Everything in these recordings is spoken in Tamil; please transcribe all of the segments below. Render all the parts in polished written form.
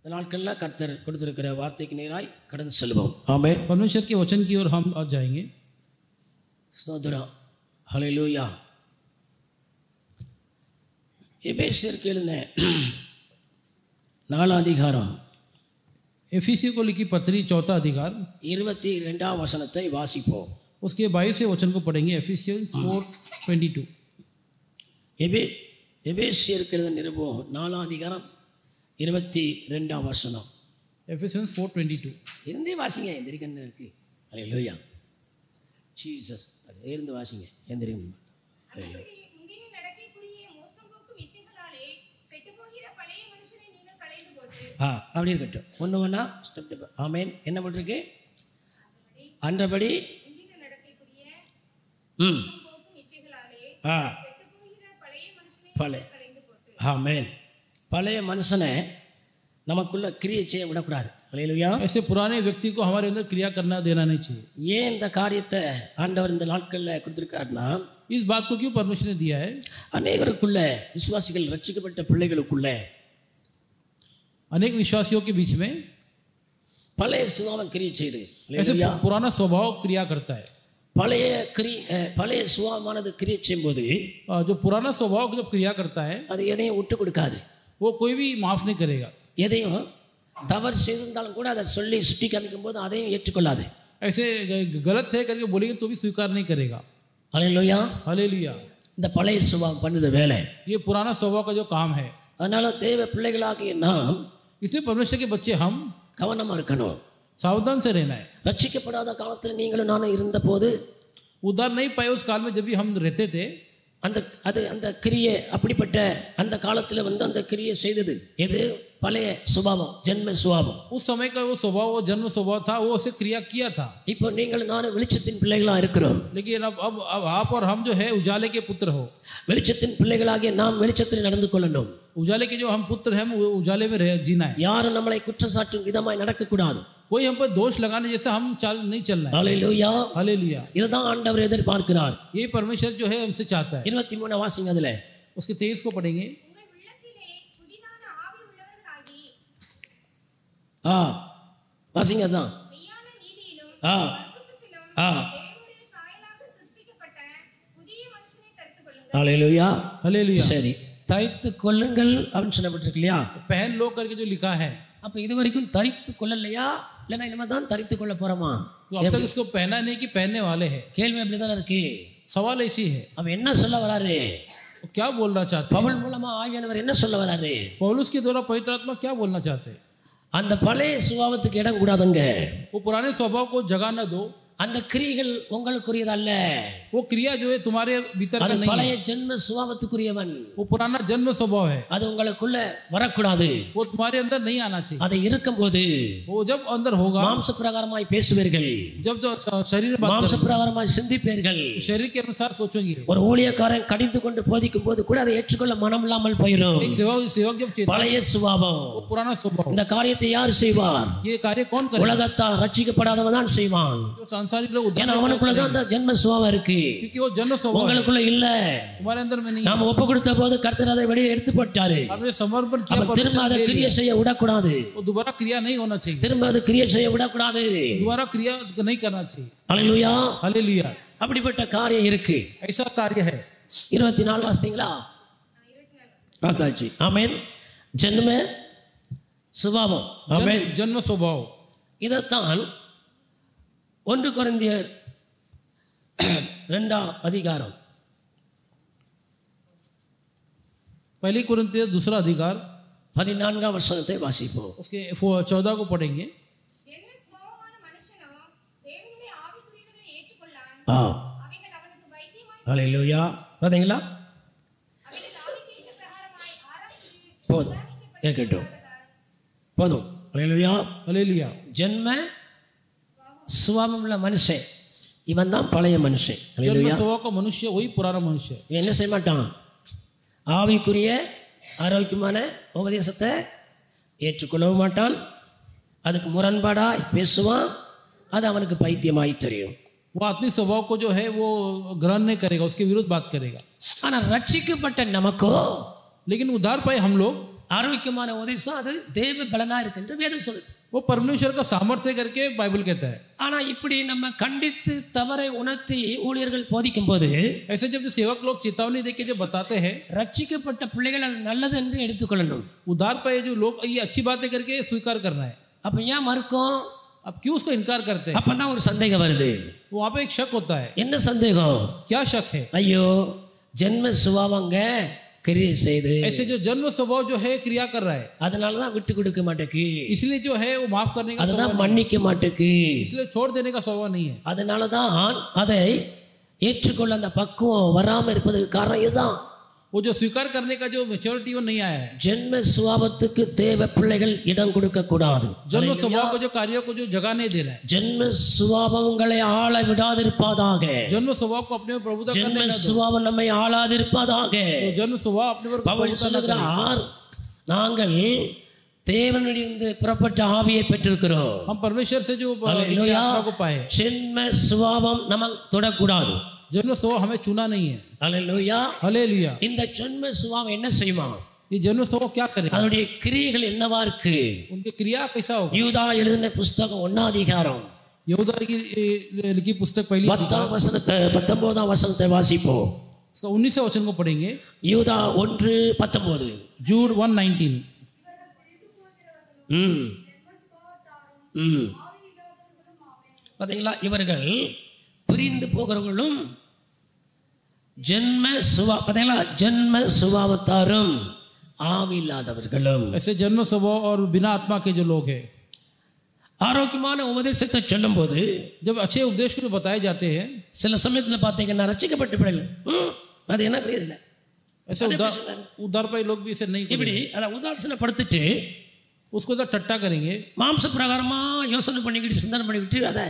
இந்த நாட்களில் கர்த்தர் கொடுத்திருக்கிற வார்த்தைக்கு நேராய் கடந்து செல்வோம். ஆமென். परमेश्वर के वचन की ओर हम आज जाएंगे. ஸ்தோத்திரம். ஹல்லேலூயா. எபேசியருக்கு எழுதின 4 அதிகாரம் एफिसियों को लिखी पत्री 4 अधिकार 22 வசனத்தை வாசிப்போம். उसके 22 वचन को पढ़ेंगे. एफिसियंस 4:22. எபேசியருக்கு எழுதின நிருபம் 4 அதிகாரம் 22 வசனம். एफिसियंस 4:22. இருந்தே வாசிங்க. எந்திரிக்கன்னு இருக்கு. ஹல்லேலூயா. ஜீசஸ். இருந்து வாசிங்க. எந்திரிங்க. ஹல்லேலூயா. அப்படி இருக்கட்டும். ஒன்று ஸ்டெப். ஆமென். என்ன போட்டிருக்கு? அன்றபடி ஆமென். பழைய மனுஷனை நமக்குள்ள கிரியை செய்ய விடக்கூடாது. ஹல்லேலூயா. ऐसे पुराने व्यक्ति को हमारे अंदर क्रिया करना देना नहीं चाहिए. ஏன் இந்த காரியத்தை ஆண்டவர் இந்த நாட்களில் கொடுத்துருக்காருன்னா, इस बात को क्यों परमेश्वर ने दिया है? அநேகருக்குள்ள விசுவாசிகள் ரட்சிக்கப்பட்ட பிள்ளைகளுக்குள்ள अनेक विश्वासियों के बीच में பழைய சுபாவம் கிரியை செய்து ऐसे पुराना स्वभाव क्रिया करता है. பழைய சுபாவமானது கிரியை செய்யும்போது जो पुराना स्वभाव जब क्रिया करता है அது எதையும் விட்டு கொடுக்காது. वो कोई भी माफ नहीं करेगा. எதையும் தவறு செய்திருந்தாலும் கூட அதை சொல்லி சுட்டி காமிக்கும் போது அதையும் ஏற்றுக்கொள்ளாது. ऐसे गलत है करके बोलेंगे तो भी स्वीकार नहीं करेगा. ஹல்லேலூயா. हालेलुया. இந்த பழைய சுபாவம் பண்ணுது வேலை. ये पुराना स्वभाव का जो काम है. அதனால தேவ பிள்ளைகளாகிய நாம் इसलिए परमेश्वर के बच्चे हम கவனமா இருக்கணும். सावधान से रहना है. ரட்சிக்கப்படாத காலத்தில் நீங்களும் நானும் இருந்தபோது उद्धार नहीं पाए उस काल में जब भी हम रहते थे அந்த கிரியை அப்படிப்பட்ட அந்த காலத்தில் அந்த கிரியை செய்தது எது? பழைய சுபாவம், ஜென்ம சுபாவம். उस समय का वो स्वभाव, वो जन्म स्वभाव था, वो उसे क्रिया किया था. இப்போ நீங்கள் நானும் வெளிச்சத்தின் பிள்ளைகளா இருக்கிறோம். लेकिन अब आप और हम जो है उजाले के पुत्र हो. வெளிச்சத்தின் பிள்ளைகளாகிய நாம் வெளிச்சத்தில் நடந்து கொள்ளணும். उजाले के जो हम पुत्र हैं वो उजाले में जीना है. யாரும் நம்மளை குற்றம் சாட்டும் விதமாய் நடக்கக்கூடாது. कोई हम पर दोष लगाने जैसा हम नहीं चलना है. ஹல்லேலூயா. हालेलुया. இதுதான் ஆண்டவர் எதிர்பார்க்கிறார். ये परमेश्वर जो है हमसे चाहता है. 23 வாசிங்க. அதுல उसके 23 को पढ़ेंगे. வாசிங்க. அதான் ஹல்லேலூயா. हालेलुया. சரி, தரித்து கொள்ளுங்கள் அப்படின்னு சொல்லப்பட்டிருக்கு இல்லையா? पहन लो करके जो लिखा है. அப்ப இது வரைக்கும் தரித்து கொள்ளலையா, இல்லைன்னா இனிமே தான் தரித்து கொள்ள போறோமா? तो अब तक इसको पहना नहीं कि पहनने वाले हैं. கேள்வி அப்படிதான் இருக்கு. सवाल ऐसी है. அப்ப என்ன சொல்ல வராரு? क्या बोलना चाहते हैं? பவுல் மூலமா ஆவியானவர் என்ன சொல்ல வராரு? पौलुस के द्वारा पवित्र आत्मा क्या बोलना चाहते हैं? அந்த பழைய சுபாவத்துக்கு இடம் கூடாதுங்க. वो पुराने स्वभाव को जगह न दो. அந்த கிரியைகள் உங்களுக்குரியதல்ல. वो क्रिया जो है तुम्हारे भीतर का नहीं है. பழைய ஜென்ம சுபாவத்துக்குரியவன். वो पुराना जन्म स्वभाव है. அது உங்களுக்குள்ள வரக்கூடாது. वो तुम्हारे अंदर नहीं आना चाहिए. அது இருக்கும்போது वो जब अंदर होगा, மாம்ச பிரகாரமாய் பேசுவீர்கள், जब जो शरीर மாம்ச பிரகாரமாய் சிந்திப்பீர்கள், शरीर के अनुसार सोचोगे. ஒரு ஊழியக்காரன் கடிந்து கொண்டு போதிக்கும் போது கூட அதை ஏற்றுக்கொள்ள மனம் இல்லாமல் போயிடும். एक सेवक जब चेता, பழைய சுபாவம். वो पुराना स्वभाव. இந்த காரியத்தை யார் செய்வார்? ये कार्य कौन करेगा? உலகத்தார் ரட்சிக்கப்படாதவன் தான் செய்வான். जो सांसारिक लोग ஏன்னா அவனுக்குள்ள தான் அந்த ஜென்ம சுபாவம் இருக்கு. क्योंकि वो जन्म स्वभाव உங்களுக்குள்ள இல்ல. तुम्हारे अंदर में नहीं. நாம ஒப்பு கொடுத்த போது கர்த்தர் அதை வெளியே எடுத்து போட்டாரு. आपने समर्पण किया, அப்ப திரும்ப அதை கிரியை செய்ய விடக்கூடாது. वो दोबारा क्रिया नहीं होना चाहिए. திரும்ப அதை கிரியை செய்ய விடக்கூடாது. दोबारा क्रिया नहीं करना चाहिए. ஹல்லேலூயா. हालेलुया. அப்படிப்பட்ட காரியம் இருக்கு. ऐसा कार्य है. 24 வாசித்தீங்களா? வாசித்தாச்சு. ஆமென். ஜென்ம சுபாவம். ஆமென். जन्म स्वभाव. இதைத்தான் 1 கொரிந்தியர் 2 அதிகாரம் 1 कोरिन्थियस 2 अधिकार 14 வசனத்தை வாசிப்போம். उसके 14 को पढ़ेंगे. ஹல்லேலூயா. பாத்தீங்களா? போதும், இருக்கட்டும், போதும். ஹல்லேலூயா. हालेलुया. ஜென்ம சுபாவம் உள்ள மனுஷன் இவன் தான் பழைய மனுஷன். जन्म ஹல்லேலூயா. स्वभाव का मनुष्य वही पुराना मनुष्य है. இவன் என்ன செய்ய மாட்டான்? ஆவிக்குரிய ஆரோக்கியமான உபதேசத்தை ஏற்றுக்கொள்ளவும் மாட்டான். அதுக்கு முரண்பாடாய் பேசுவான். அது அவனுக்கு பைத்தியமாய் தெரியும். वो आत्मिक स्वभाव को जो है वो ग्रहण नहीं करेगा, उसके विरुद्ध बात करेगा. ஆனா ரட்சிக்கப்பட்ட நமக்கோ, लेकिन उद्धार पाए हम लोग ஆரோக்கியமான உபதேசம் அது தேவ பலனா இருக்குன்னு வேதம் சொல்லுது. वो परमेश्वर का सामर्थ्य करके बाइबल कहता है. ஆனா இப்படி நம்ம கண்டித்து தவறை உணர்த்தி ஊழியர்கள் போதிக்கும் போது ऐसे जब सेवक लोग चेतावनी देके जब बताते हैं, ரட்சிக்கப்பட்ட பிள்ளைகள் அது நல்லது என்று எடுத்துக்கொள்ளணும். उद्धार पाए जो लोग ये अच्छी बातें करके स्वीकार करना है. அப்ப ஏன் மறுக்கும்? अब क्यों उसको इनकार करते हैं? அப்பதான் ஒரு சந்தேகம் வருது. वहाँ पे एक शक होता है. என்ன சந்தேகம்? क्या शक है? ஐயோ ஜென்ம சுபாவங்க கிரியை செய்து ऐसे जो जन्म स्वभाव जो है क्रिया कर रहा है, அதனால தான் விட்டு கொடுக்க மாட்டேக்கு, इसलिए जो है वो माफ करने का அதுதான் स्वभाव, மன்னிக்க மாட்டேக்கு, इसलिए छोड़ देने का स्वभाव नहीं है. அதனால தான் அதை ஏற்றுக்கொள்ள அந்த பக்குவம் வராம இருப்பதுக்கு காரணம் இதுதான். वो जो स्वीकार करने का जो मेच्योरिटी वो नहीं आया है. ஜென்ம சுபாவத்துக்கு தேவ பிள்ளைகள் இடம் கொடுக்க கூடாது. जन्म स्वभाव को जो कार्यों को जो जगह नहीं देना है. ஜென்ம சுபாவங்களை ஆள விடாதிருப்பதாக. जन्म स्वभाव को अपने ऊपर प्रभुता ஜென்ம करने ना दो. சுபாவம் நம்மை ஆளாதிருப்பதாக. तो जन्म स्वभाव अपने ऊपर பவுல் प्रभुता ना करे. சொல்லுகிறார், நாங்கள் தேவனிலிருந்து புறப்பட்ட ஆவியை பெற்றிருக்கிறோம். हम परमेश्वर से जो हालेलुया. आत्मा को पाए. ஜென்ம சுபாவம் நம்ம தொடக்கூடாது. जन्म स्वभाव हमें चुना नहीं है. அல்லேலூயா. हालेलुया. இந்த ஜென்ம சுபாவம் என்ன செய்யுமா? ये जन्म स्वभाव क्या करेगा? அதனுடைய கிரியைகள் என்னவா இருக்கு? उनकी क्रिया कैसा होगा? யூதா எழுதின புஸ்தகம் 1 அதிகாரம் यहूदा की लिखी पुस्तक पहली 19ஆம் வசனத்தை வாசிப்போம். उसका 19वें वचन को पढ़ेंगे. யூதா 1:19. जूड 1:19. பார்த்தீங்களா, இவர்கள் பிரிந்து போகிறவர்களும் ஜென்ம பார்த்தீங்களா, ஜென்ம சுபாவத்தாரும் ஆவி இல்லாதவர்களும். ऐसे जन्म स्वभाव और बिना आत्मा के जो लोग हैं, ஆரோக்கியமான உபதேசத்தை சொல்லும் போது जब अच्छे उपदेश को बताए जाते हैं, சில சமயத்தில் பார்த்தீங்கன்னா ரட்சிக்கப்பட்ட பிள்ளைகள் அது என்ன புரியுதில்லை, ऐसे उद्धार पाए लोग भी इसे नहीं இப்படி அதை உதாசீனப்படுத்திட்டு उसको तो टट्टा करेंगे, மாம்ச பிரகாரமா யோசனை பண்ணிக்கிட்டு சிந்தனை பண்ணிக்கிட்டு அதை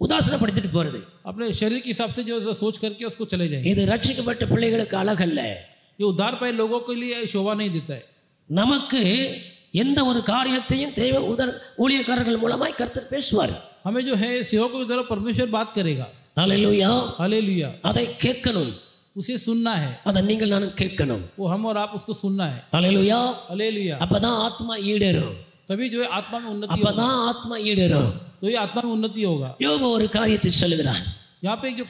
உதாசீனப்படுத்திட்டு போறது. अपने शरीर के हिसाब से जो सोच करके उसको चले जाएंगे. இது ரட்சிக்கப்பட்ட பிள்ளைகளுக்கு அழகல்ல. ये उद्धार पाए लोगों के लिए शोभा नहीं देता है. நமக்கு எந்த ஒரு காரியத்தையும் தேவ ஊழியக்காரர்கள் மூலமாய் கர்த்தர் பேசுவார். हमें जो है सेवकों की तरफ परमेश्वर बात करेगा. ஹல்லேலூயா. हालेलुया. அதை கேட்கணும், उसे सुनना है. அதை நீங்கள் நானும் கேட்கணும். वो हम और आप उसको सुनना है. ஹல்லேலூயா. हालेलुया. அப்பதான் ஆத்மா ஈடேறும். तभी जो है आत्मा में उन्नति होगा. அப்பதான் ஆத்மா ஈடேறும். तो ये आत्मा में उन्नति होगा. யோபு ஒரு காரியத்தை சொல்லுகிறான். यहाँ पे जो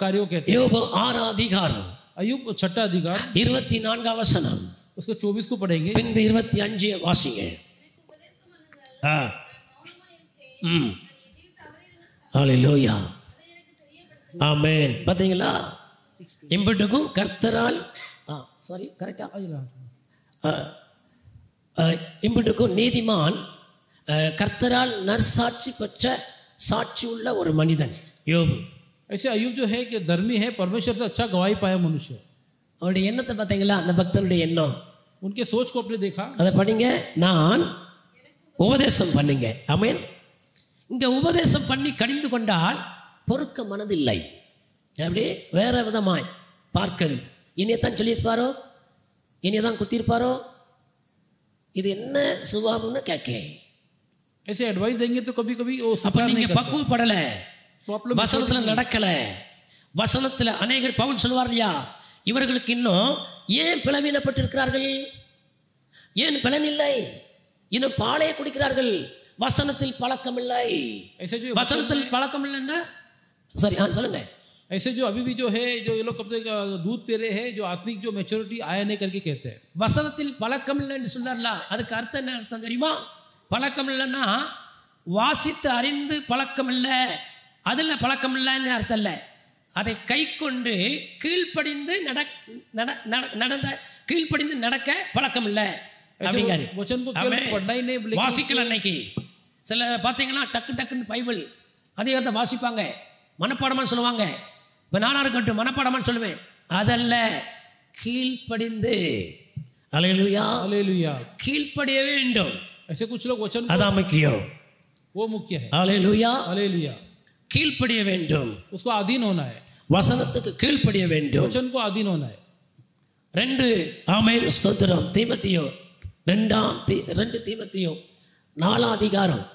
कार्यों कहते हैं, யோபு 6 அதிகாரம் अय्यूब 6 अधिकार 24 வசனம், उसको 24 को पढ़ेंगे. பின்பு 25 வாசிங்க. ஹல்லேலூயா. ஆமென். பாத்தீங்களா, இம்பட்டுக்கும் கர்த்தரால் சாரி கரெக்டா இம்பட்டுக்கும் நீதிமான் கர்த்தரால் நற்சாட்சி பெற்ற சாட்சி உள்ள ஒரு மனிதன் யோபு. ऐसे अय्यूब जो है कि धर्मी है, परमेश्वर से अच्छा गवाही पाया मनुष्य. அவருடைய எண்ணத்தை பார்த்தீங்களா, அந்த பக்தனுடைய எண்ணம். उनके सोच को आपने देखा. அதை படிங்க. நான் உபதேசம் பண்ணுங்க. ஆமென். இங்க உபதேசம் பண்ணி கடிந்து கொண்டால் பொறுக்க மனதில்லை. அப்படி வேற விதமாய் பார்க்கது. இனியத்தான் சொல்லியிருப்பாரோ, இனியதான் குத்திருப்பாரோ, இது என்ன சுபாவம்னு கேட்க. ऐसे एडवाइस देंगे तो कभी कभी वो அப்ப स्वीकार நீங்க नहीं करते. பக்குவப்படல, तो आप लोग வசனத்துல நடக்கல. வசனத்துல அநேகர் பவுல் சொல்வார் இல்லையா, இவர்களுக்கு இன்னும் ஏன் பிளவீனப்பட்டிருக்கிறார்கள், ஏன் பலன் இல்லை, இன்னும் பாலையை குடிக்கிறார்கள், வசனத்தில் பழக்கம் இல்லை. ऐसे जो வசனத்தில் பழக்கம் இல்லைன்னா சரி சொல்லுங்க. ऐसे जो अभी भी जो है जो ये लोग कब तक दूध पी रहे हैं, जो आत्मिक जो मैच्योरिटी आया नहीं करके कहते हैं. வசனத்தில் பழக்கம் இல்லைன்னு சொல்றாருல, அதுக்கு அர்த்தம் என்ன அர்த்தம் தெரியுமா? பழக்கம் இல்லைன்னா வாசித்து அறிந்து பழக்கம் இல்லை, அதில் பழக்கம் இல்லைன்னு அர்த்தம் இல்லை. அதை கை கொண்டு கீழ்ப்படிந்து நடந்த கீழ்ப்படிந்து நடக்க பழக்கம் இல்லை அப்படிங்காரு. வாசிக்கல அன்னைக்கு சில பார்த்தீங்கன்னா டக்கு டக்குன்னு பைபிள் அதிகாரத்தை வாசிப்பாங்க, மனப்பாடமாக சொல்லுவாங்க. இப்போ நானாக இருக்கட்டும் மனப்பாடமாக சொல்லுவேன், அதல்ல கீழ்ப்படிந்து. அல்லேலூயா. हालेलुया. கீழ்ப்படிய வேண்டும். ऐसे कुछ लोग वचन அதான் முக்கியம். वो मुख्य है. அல்லேலூயா. हालेलुया. கீழ்ப்படிய வேண்டும், उसको अधीन होना है, வசனத்துக்கு கீழ்ப்படிய வேண்டும். वचन को अधीन होना है. 2 ஆமென் ஸ்தோத்திரம். தீமோத்தேயு 2 தீமோத்தேயு 4 அதிகாரம்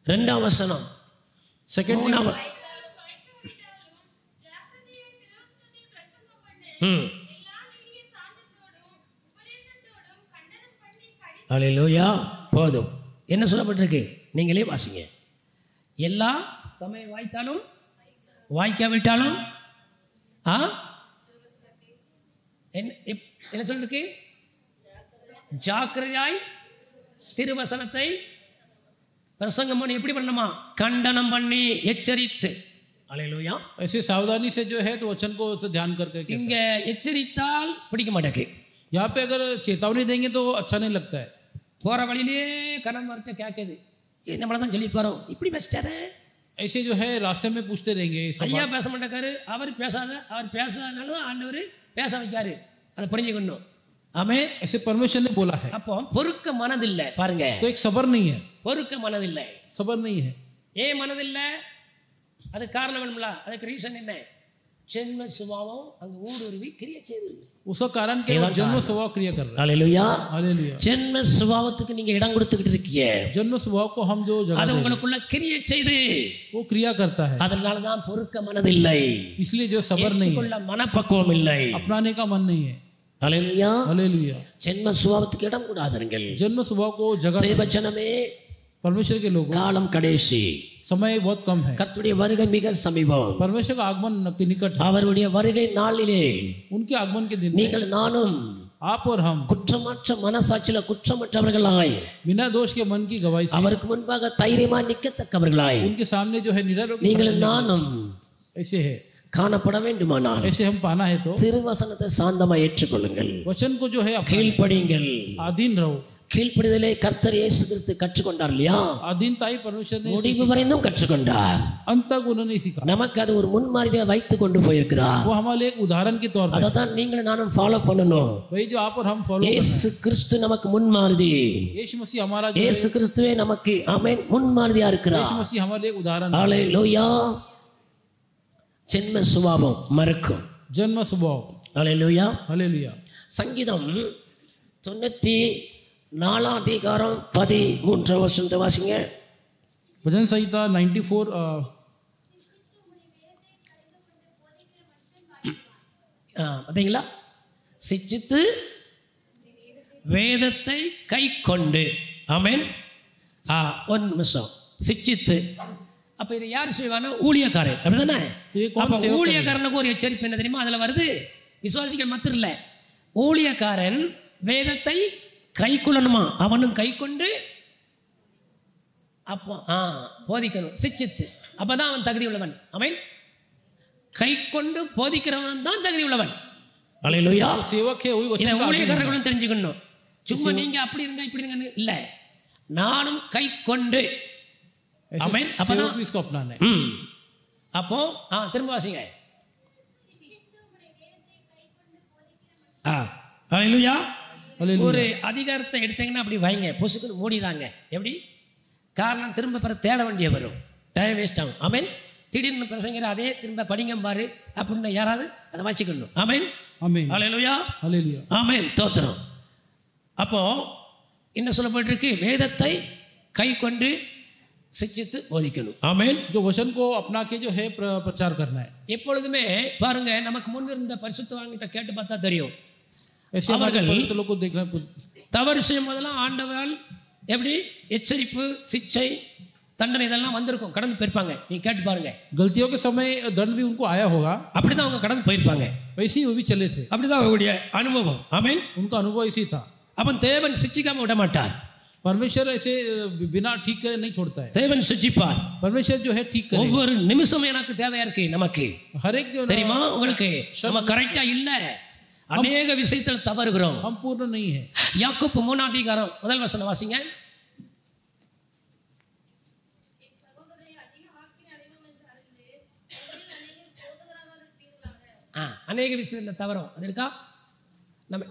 2 வசனம். सेकंड அல்லேலூயா. போதும். என்ன சொல்லப்பட்டிருக்கு நீங்களே வாசிங்க. எல்லா சமயம் வாய்த்தாலும் வாய்க்காவிட்டாலும் என்ன சொல்லிருக்கு? ஜாக்கிரதையாய் திருவசனத்தை பிரசங்கம் பண்ணி எப்படி பண்ணணுமா? கண்டனம் பண்ணி எச்சரித்து. அல்லேலூயா. ऐसे सावधानी से जो है तो वचन को ध्यान करके இங்க எச்சரித்தால் பிடிக்க மாட்டேங்குது. यहाँ पे अगर चेतावनी देंगे तो अच्छा नहीं लगता है. போற வழியிலே கணவர்கிட்ட கேட்குது, நம்மள தான் சொல்லி போறோம், இப்படி பேசிட்டாரு. ऐसे जो है रास्ते में पूछते रहेंगे. ஐயா பேச மாட்டேக்காரு, அவர் பேசாதனால தான் ஆண்டவர் பேச வைக்காரு. அதை புரிஞ்சுக்கணும். ஆமே. ऐसे परमेश्वर ने बोला है. அப்போ பொறுக்க மனதில்லை பாருங்க. तो एक सबर नहीं है. பொறுக்க மனதில்லை. सबर नहीं है. ஏன் மனதில்லை? அது காரணம் என்னல? அதுக்கு ரீசன் என்ன? ஜென்ம சுபாவம் அங்க ஊடுருவி கிரியை செய்து. उसका कारण क्या है? जन्म स्वभाव क्रिया कर रहा है. हालेलुया. हालेलुया. ஜென்ம சுபாவத்துக்கு நீங்க இடம் கொடுத்துக்கிட்டு இருக்கீங்க. जन्म स्वभाव को हम जो जगह அது உங்களுக்குள்ள கிரியை செய்து वो क्रिया करता है. அதனால தான் பொறுக்க மனதில்லை. इसलिए जो सबर नहीं है, மனப்பக்குவம் இல்லை, अपनाने का मन नहीं है. हालेलुया. हालेलुया. ஜென்ம சுபாவத்துக்கு இடம் கொடுக்காதீர்கள். जन्म स्वभाव को जगह தேவஜனமே, परमेश्वर के लोगों, காலம் கடைசி, समय बहुत कम है. கர்த்தருடைய வருகை மிக சமீபம். परमेश्वर का आगमन निकट है. அவருடைய வருகை நாளிலே उनके आगमन के दिन நீங்கள் நானும் आप और हम குற்றமற்ற மனசாட்சியில குற்றமற்றவர்களாய், बिना दोष के मन की गवाही से அவருக்கு முன்பாக தைரியமாய் நிற்கத்தக்கவர்களாய் उनके सामने जो है निडर होकर நீங்கள் நானும் ऐसे है. காணப்பட வேண்டுமானால் ऐसे हम पाना है तो திருவசனத்தை சாந்தமாய் ஏற்றுக்கொள்ளுங்கள். वचन को जो है கீழ்ப்படியுங்கள். अधीन रहो. கீழ்ப்படிதலை கர்த்தர் இயேசு கிறிஸ்து கற்றுக்கொண்டார் இல்லையா? अधीनता ही परमेश्वर ने முடிவு வரைந்தும் கற்றுக்கொண்டார். अंत तक उन्होंने सीखा. நமக்கு அது ஒரு முன்மாதிரியா வைத்து கொண்டு போயிருக்கிறார். वो हमारे एक उदाहरण के तौर पर, அதை தான் நீங்களும் நானும் ஃபாலோ பண்ணணும். वही जो आप और हम फॉलो இயேசு கிறிஸ்து நமக்கு முன்மாதிரி. यीशु मसीह हमारा இயேசு கிறிஸ்துவே நமக்கு ஆமென் முன்மாதிரியா இருக்கிறார். यीशु मसीह हमारे एक उदाहरण. ஹalleluya. ஜென்ம சுபாவம் மறக்கும். जन्म स्वभाव. ஹalleluya. हालेलुया. சங்கீதம் 94 அதிகாரம் 13 வசனத்தை வாசிங்க. भजन संहिता 94 பார்த்தீங்களா? சிச்சித்து வேதத்தை கை கொண்டு. ஆமென். ஒரு நிமிஷம். சிச்சித்து, அப்ப இதை யார் செய்வானா? ஊழியக்காரன். அப்படிதானே? அப்ப ஊழியக்காரனுக்கு ஒரு எச்சரிப்பு என்ன தெரியுமா? அதுல வருது, விசுவாசிகள் மாத்திரம் இல்லை, ஊழியக்காரன் வேதத்தை கை கொள்ளணுமா? அவனும் கை கொண்டு அப்போ போதிக்கணும். சிச்சித்து, அப்பதான் அவன் தகுதி உள்ளவன். அவன் கை கொண்டு போதிக்கிறவன் தான் தகுதி உள்ளவன். அல்லேலூயா. सेवक है वही वचन का ஊழியக்காரர்களும் தெரிஞ்சுக்கணும். சும்மா நீங்க அப்படி இருங்க இப்படி இருங்கன்னு இல்ல, நானும் கை கொண்டு. ஆமென். அப்பதான் इसको अपनाना है. அப்போ திரும்ப வாசிங்க. அல்லேலூயா. ஒரு அதிகாரத்தை எடுத்தீங்கன்னா அப்படி வைங்க, பொசுக்குன்னு மூடிடுறாங்க. எப்படி? காரணம் திரும்ப பிற தேட வேண்டிய வரும், டைம் வேஸ்ட் ஆகும். ஆமென். திடீர்னு பிரசங்கிற அதே திரும்ப படிங்க பாரு அப்படின்னு யாராவது அதை வச்சுக்கணும். ஆமென். ஆமென். அல்லேலூயா. हालेलुया. ஆமென். தோத்திரம். அப்போ என்ன சொல்லப்பட்டிருக்கு? வேதத்தை கை கொண்டு சிச்சித்து போதிக்கணும். ஆமென். जो वचन को अपना के जो है प्रचार करना है. எப்பொழுதுமே பாருங்க, நமக்கு முன் இருந்த பரிசுத்தவான்கிட்ட கேட்டு பார்த்தா தெரியும், ऐसे हमारे पवित्र लोगों को देखना. தவறு செய்யும் போதெல்லாம் ஆண்டவரால் எப்படி எச்சரிப்பு, சிச்சை, தண்டனை இதெல்லாம் வந்திருக்கும், கடந்து போயிருப்பாங்க. நீ கேட்டு பாருங்க. गलतियों के समय दंड भी उनको आया होगा. அப்படிதான் அவங்க கடந்து போயிருப்பாங்க. वैसे ही वो भी चले थे. அப்படிதான் அவங்களுடைய அனுபவம். ஆமென். उनका अनुभव इसी था. அவன் தேவன் சிச்சிக்காம விட மாட்டார். परमेश्वर ऐसे बिना ठीक करे नहीं छोड़ता है. தேவன் சிச்சிப்பார். परमेश्वर जो है ठीक करेगा. ஒவ்வொரு நிமிஷம் எனக்கு தேவையா இருக்கு. நமக்கு हर एक जो தெரியுமா உங்களுக்கு? நம்ம கரெக்டா இல்ல, அநேக விஷயத்தில் தவறுகிறோம். हम पूर्ण नहीं है. யாக்கோபு 3 அதிகாரம் 1 வசனம் வாசிங்க. அநேக விஷயத்தில் தவறும். அது இருக்கா? நம்ம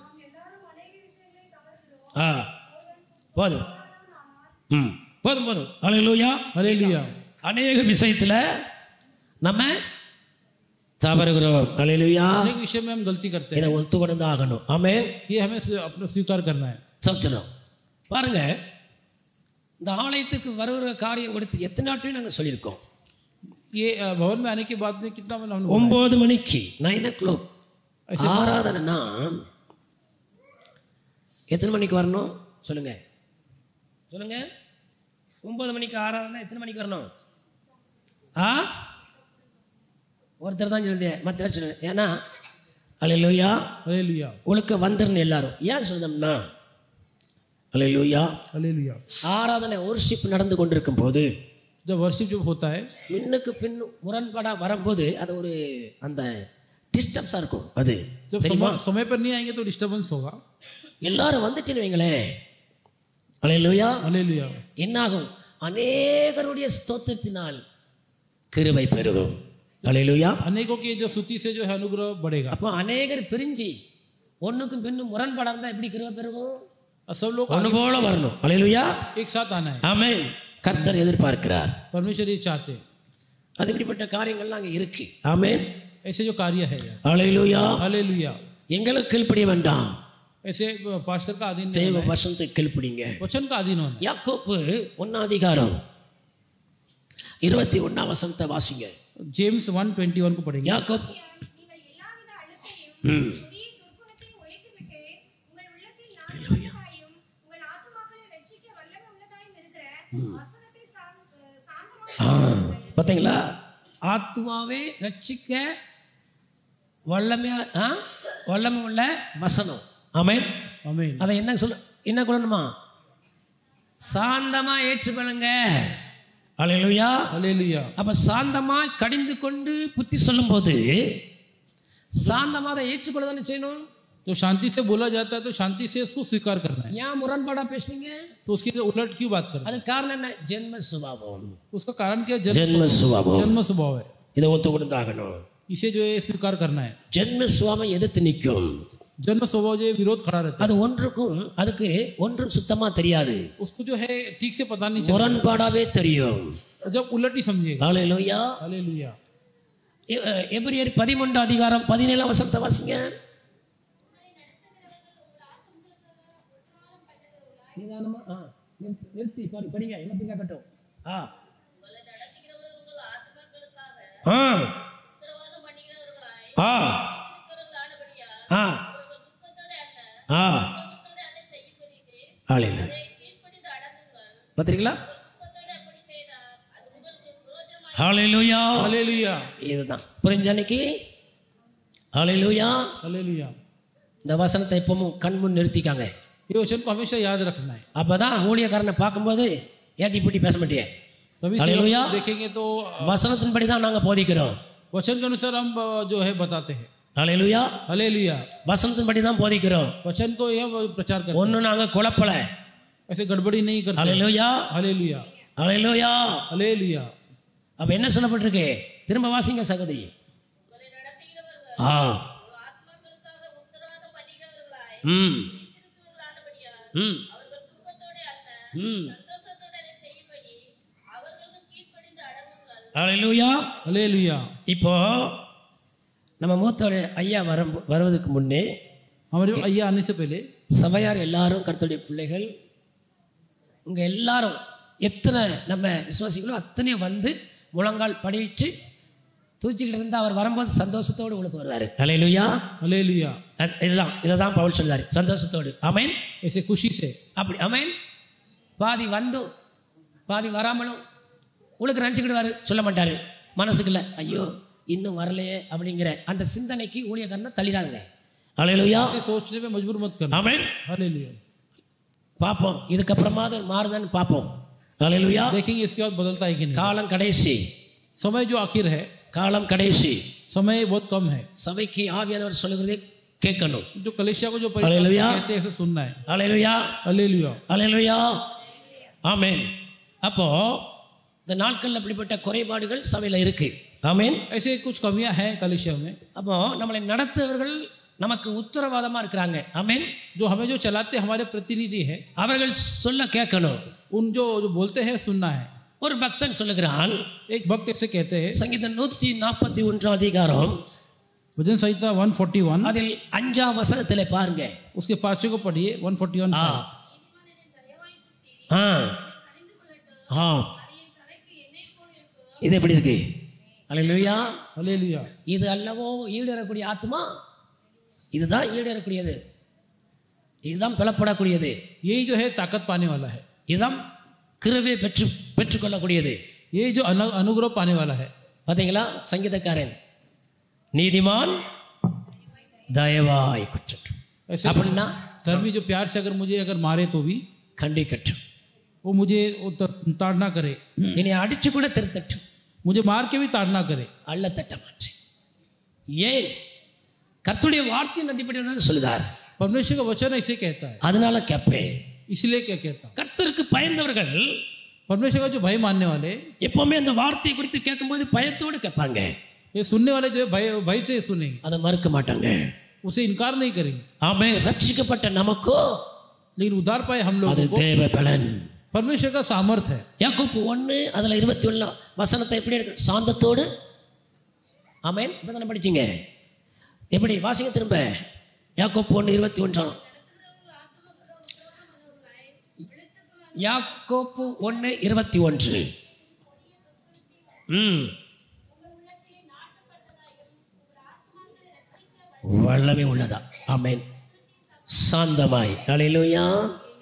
போதும் போதும் போதும். அல்லேலூயா. हालेलुया. அநேக விஷயத்துல நம்ம தவறுகிறோம். அல்லேலூயா. अनेक विषय में हम गलती करते हैं. இதை ஒத்துக்கொண்டு ஆகணும். ஆமென். ये हमें अपना स्वीकार करना है. சோத்திரம். பாருங்க, இந்த ஆலயத்துக்கு வருகிற காரியம் கொடுத்து எத்தனை நாட்கள் நாங்கள் சொல்லியிருக்கோம். ये भवन में आने के बाद में कितना हमने 9 மணிக்கு 9 o'clock ஆராதனைனா எத்தனை மணிக்கு வரணும் சொல்லுங்க? சொல்லுங்க. 9 மணிக்கு ஆராதனை, எத்தனை மணிக்கு வரணும்? ஒருத்தர் தான் சொல்லுது, மற்ற சொல்லு. ஏன்னா அல்லேலூயா हालेलुया உனக்கு வந்துடணும் எல்லாரும். ஏன் சொல்லுதோம்னா அல்லேலூயா हालेलुया ஆராதனை worship நடந்து கொண்டிருக்கும் போது, जब वर्शिप जब होता है, முன்னுக்கு பின்னும் முரண்பாடாக வரும்போது அது ஒரு அந்த டிஸ்டர்ப்ஸாக இருக்கும். அது जब समय पर नहीं आएंगे तो डिस्टर्बेंस होगा. எல்லாரும் வந்துட்டுன்னு வைங்களேன், அல்லேலூயா हालेलुया என்னாகும்? அநேகருடைய ஸ்தோத்திரத்தினால் கிருபை பெருகும். அல்லேலூயா. अनेकों की जो स्तुति से जो है अनुग्रह बढ़ेगा. அப்போ அநேகர் பிரிஞ்சு ஒன்றுக்கும் பின்னும் முரண்பாடாக இருந்தால் எப்படி கிருபை பெருகும்? सब लोग ஒன்று போல வரணும். அல்லேலூயா. एक साथ आना है. ஆமென். கர்த்தர் எதிர்பார்க்கிறார். परमेश्वर ये चाहते हैं. அது இப்படிப்பட்ட காரியங்கள்லாம் அங்கே இருக்கு. ஆமென். ऐसे जो कार्य है, அல்லேலூயா. हालेलुया எங்களுக்கு கீழ்ப்படிய வேண்டாம், ऐसे पास्टर का अधीन नहीं தேவ होना है. வசனத்துக்கு கீழ்ப்படிங்க. वचन का अधीन होना है. யாக்கோப்பு 1:21 வாசிங்க. जेम्स 1:21 को पढ़ेंगे. யாக்கோப்பு நீங்கள் எல்லாவித அழுக்கையும் கொடிய துர்க்குணத்தையும் ஒழித்துவிட்டு உங்கள் உள்ளத்தில் நாணயமுள்ளதாயும் உங்கள் ஆத்துமாக்களை ரட்சிக்க வல்லமை உள்ளதாயும் இருக்கிற வசனத்தை சாந்தமாக பார்த்தீங்களா? ஆத்மாவே ரட்சிக்க வல்லமை உள்ள வசனம். ஆமென். आमीन. அதை என்ன கொள்ளணுமா? சாந்தமா ஏற்றுக்கொள்ளுங்க. அல்லேலூயா. हालेलुया அப்ப சாந்தமாய் கடிந்து கொண்டு புத்தி சொல்லும்போது சாந்தமாக அதை ஏற்றுக்கொள்ளதானே செய்யணும். तो शांति से बोला जाता है तो शांति से उसको स्वीकार करना है. ஏன் முரண்பாடா பேசுறீங்க? तो उसके उलट क्यों बात करना है? அது காரணம் என்ன? ஜென்ம சுபாவம். उसका कारण क्या है? ஜென்ம சுபாவம். जन्म स्वभाव है. இதை ஒத்துக்கொண்டாகணும். इसे जो है स्वीकार करना है. ஜென்ம சுபாவம் எதிர்த்து நிற்கும். जन्म स्वभाव जो है विरोध खड़ा रहता है. அது அதுக்கு ஒன்றும் சுத்தமா தெரியாது, उसको जो है ठीक से पता नहीं चलता. முரண்பாடாவே தெரியும். जब उलट ही समझेगा. ஹல்லேலூயா. हालेलुया எபிரேயர் 13:17 வாசிங்க. நிதானமா நிறுத்தி படிங்க, எல்லாத்தையும் கேட்கட்டும். பார்த்தீங்களா? ஹல்லேலூயா हालेलुया இதுதான் புரிஞ்சன்னைக்கு. ஹல்லேலூயா. हालेलुया இந்த வசனத்தை எப்பவும் கண்முன் நிறுத்திக்காங்க. ये वचन को हमेशा याद रखना है. அப்பதான் ஊழியக்காரனை பார்க்கும்போது ஏட்டி பூட்டி பேச மாட்டியே. कभी हालेलुया देखेंगे तो வசனத்தின்படி தான் நாங்கள் போதிக்கிறோம். वचन के अनुसार हम जो है बताते हैं. ஹல்லேலூயா. हालेलुया வசனத்தின்படி தான் போதிக்கிறோம். वचन को यह प्रचार करते हैं. ஒன்றும் நாங்கள் குழப்பல. ऐसे गड़बड़ी नहीं करते. ஹல்லேலூயா. हालेलुया ஹல்லேலூயா. हालेलुया அப்ப என்ன சொல்லப்பட்டிருக்கு? திரும்ப வாசிங்க சகோதரி. ம் ம் ம் ஹல்லேலூயா. हालेलुया இப்போ நம்ம மூத்த ஐயா வருவதற்கு முன்னே हमारे अय्या आने से पहले சபையார் எல்லாரும் கர்த்தருடைய பிள்ளைகள் இங்கே எல்லாரும் எத்தனை நம்ம விசுவாசிகளோ அத்தனையும் வந்து முழங்கால் படியிட்டு தூச்சிக்கிட்டு இருந்தால் அவர் வரும்போது சந்தோஷத்தோடு உங்களுக்கு வருவார். ஹல்லேலூயா. हालेलुया இதைதான் பவுல் சொல்றாரு, சந்தோஷத்தோடு. ஆமென். ऐसे खुशी से அப்படி ஆமென். பாதி வந்தும் பாதி வராமலும் உங்களுக்கு நினச்சிக்கிடுவார், சொல்ல மாட்டார். மனசுக்குள்ள ஐயோ இன்னும் வரலையே அப்படிங்கிற அந்த சிந்தனைக்கு ஊழியக்காரனை தள்ளிடாதுங்க. ஹல்லேலூயா. ऐसे सोचने पे मजबूर मत करना. ஆமென். हालेलुया பார்ப்போம், இதுக்கப்புறமா அது மாறுதான்னு பார்ப்போம். ஹல்லேலூயா. देखेंगे इसके बाद बदलता है कि नहीं. காலம் கடைசி, समय जो आखिर है, காலம் கடைசி. समय बहुत कम है. சபைக்கு ஆவியானவர் சொல்லுகிறதை கேட்கணும். जो कलीसिया को जो हालेलुया कहते हैं सुनना है. ஹல்லேலூயா. हालेलुया ஹல்லேலூயா. ஆமென். அப்போ இந்த நாட்களில் அப்படிப்பட்ட குறைபாடுகள் சபையில் இருக்கு. ஆமென். ऐसे कुछ कमियां हैं कलीसिया में. அப்போ நம்மளை நடத்துவர்கள் நமக்கு உத்தரவாதமாக இருக்கிறாங்க. ஆமென். जो हमें जो चलाते हमारे प्रतिनिधि है, அவர்கள் சொல்ல கேட்கணும். उन जो बोलते हैं सुनना है. ஒரு பக்தன் சொல்லுகிறான், एक भक्त ऐसे कहते हैं, சங்கீதம் 141 भजन संहिता 141 அதில் 5ஆம் வசனத்திலே பாருங்க. उसके 5 को पढ़िए. 141 இது எப்படி இருக்கு? ஹல்லேலூயா. हालेलुया இது அல்லவோ ஈடேறக்கூடிய ஆத்மா, இதுதான் ஈடேறக்கூடியது, இதுதான் பிளப்படக்கூடியது. यही जो है ताकत पाने वाला है. இதுதான் கிருபை பெற்றுக்கொள்ளக்கூடியது. ये जो अनुग्रह पाने वाला है. பார்த்தீங்களா சங்கீதக்காரன் நீதிமான் தயவாய் குற்றட்டும் அப்படின்னா धर्मी जो प्यार से अगर मारे तो भी கண்டிக்கட்டும், वो मुझे ताड़ना करे, என்னை அடிச்சு கூட திருத்தட்டும், मुझे मार के भी ताड़ना करे. அள்ள தட்ட மாட்டேன். ஏன் கர்த்தருடைய வார்த்தையின் அடிப்படையில் சொல்லுதார். परमेश्वर का वचन ऐसे कहता है, அதனால கேட்பேன். इसलिए क्या कहता हूं, கர்த்தருக்கு பயந்தவர்கள் परमेश्वर का जो भय मानने वाले எப்பவுமே அந்த வார்த்தையை குறித்து கேட்கும்போது பயத்தோடு கேட்பாங்க. ये सुनने वाले जो है भय से सुनेंगे, அதை மறுக்க மாட்டாங்க. उसे इनकार नहीं करेंगे. ஆமென். ரட்சிக்கப்பட்ட நமக்கோ लेकिन उद्धार पाए हम அது लोगों को தேவ பலன். परमेश्वर का सामर्थ है. யாக்கோப்பு 1 அதுல 21 வசனத்தை எப்படி இருக்கு? சாந்தத்தோடு. ஆமென். இப்பதானே படிச்சீங்க. எப்படி வாசிங்க திரும்ப. யாக்கோப்பு 1:21. யாக்கோப்பு 1:21. வல்லமை உள்ளதா? ஆமென். சாந்தமாய். ஹல்லேலூயா.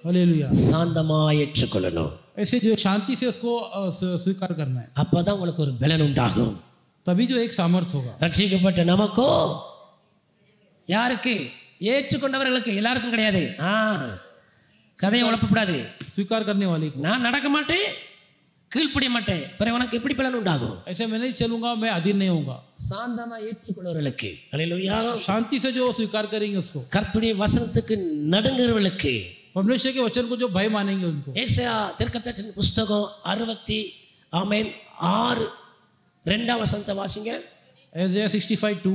हालेलुया. சாந்தமாய் ஏற்றுக்கொள்ளணும். ऐसे जो शांति से उसको स्वीकार करना है, அப்பதான் உங்களுக்கு ஒரு பலன் உண்டாகும். तभी जो एक सामर्थ होगा. ரட்சிக்கப்பட்ட நமக்கோ யாருக்கு? ஏற்றுக்கொண்டவர்களுக்கு, எல்லாருக்கும் கிடையாது. கதையை உழப்பக்கூடாது. स्वीकार करने वाले को, நான் நடக்க மாட்டேன், கீழ்ப்படிய மாட்டேன், பிறகு உனக்கு எப்படி பலன் உண்டாகும்? ऐसे मैं नहीं चलूंगा, मैं अधीन नहीं होऊंगा. சாந்தமா ஏற்றுக்கொள்வர்களுக்கு, ஹல்லேலூயா, शांति से जो स्वीकार करेंगे उसको, கர்த்தருடைய வசனத்துக்கு நடுங்குறவர்களுக்கு, परमेश्वर के वचन को जो भय मानेंगे उनको. ஏசாயா தீர்க்கதரிசன புத்தகம் 60 ஆமென் 6 2ஆம் வசனத்தை வாசிங்க. Isaiah 65:2.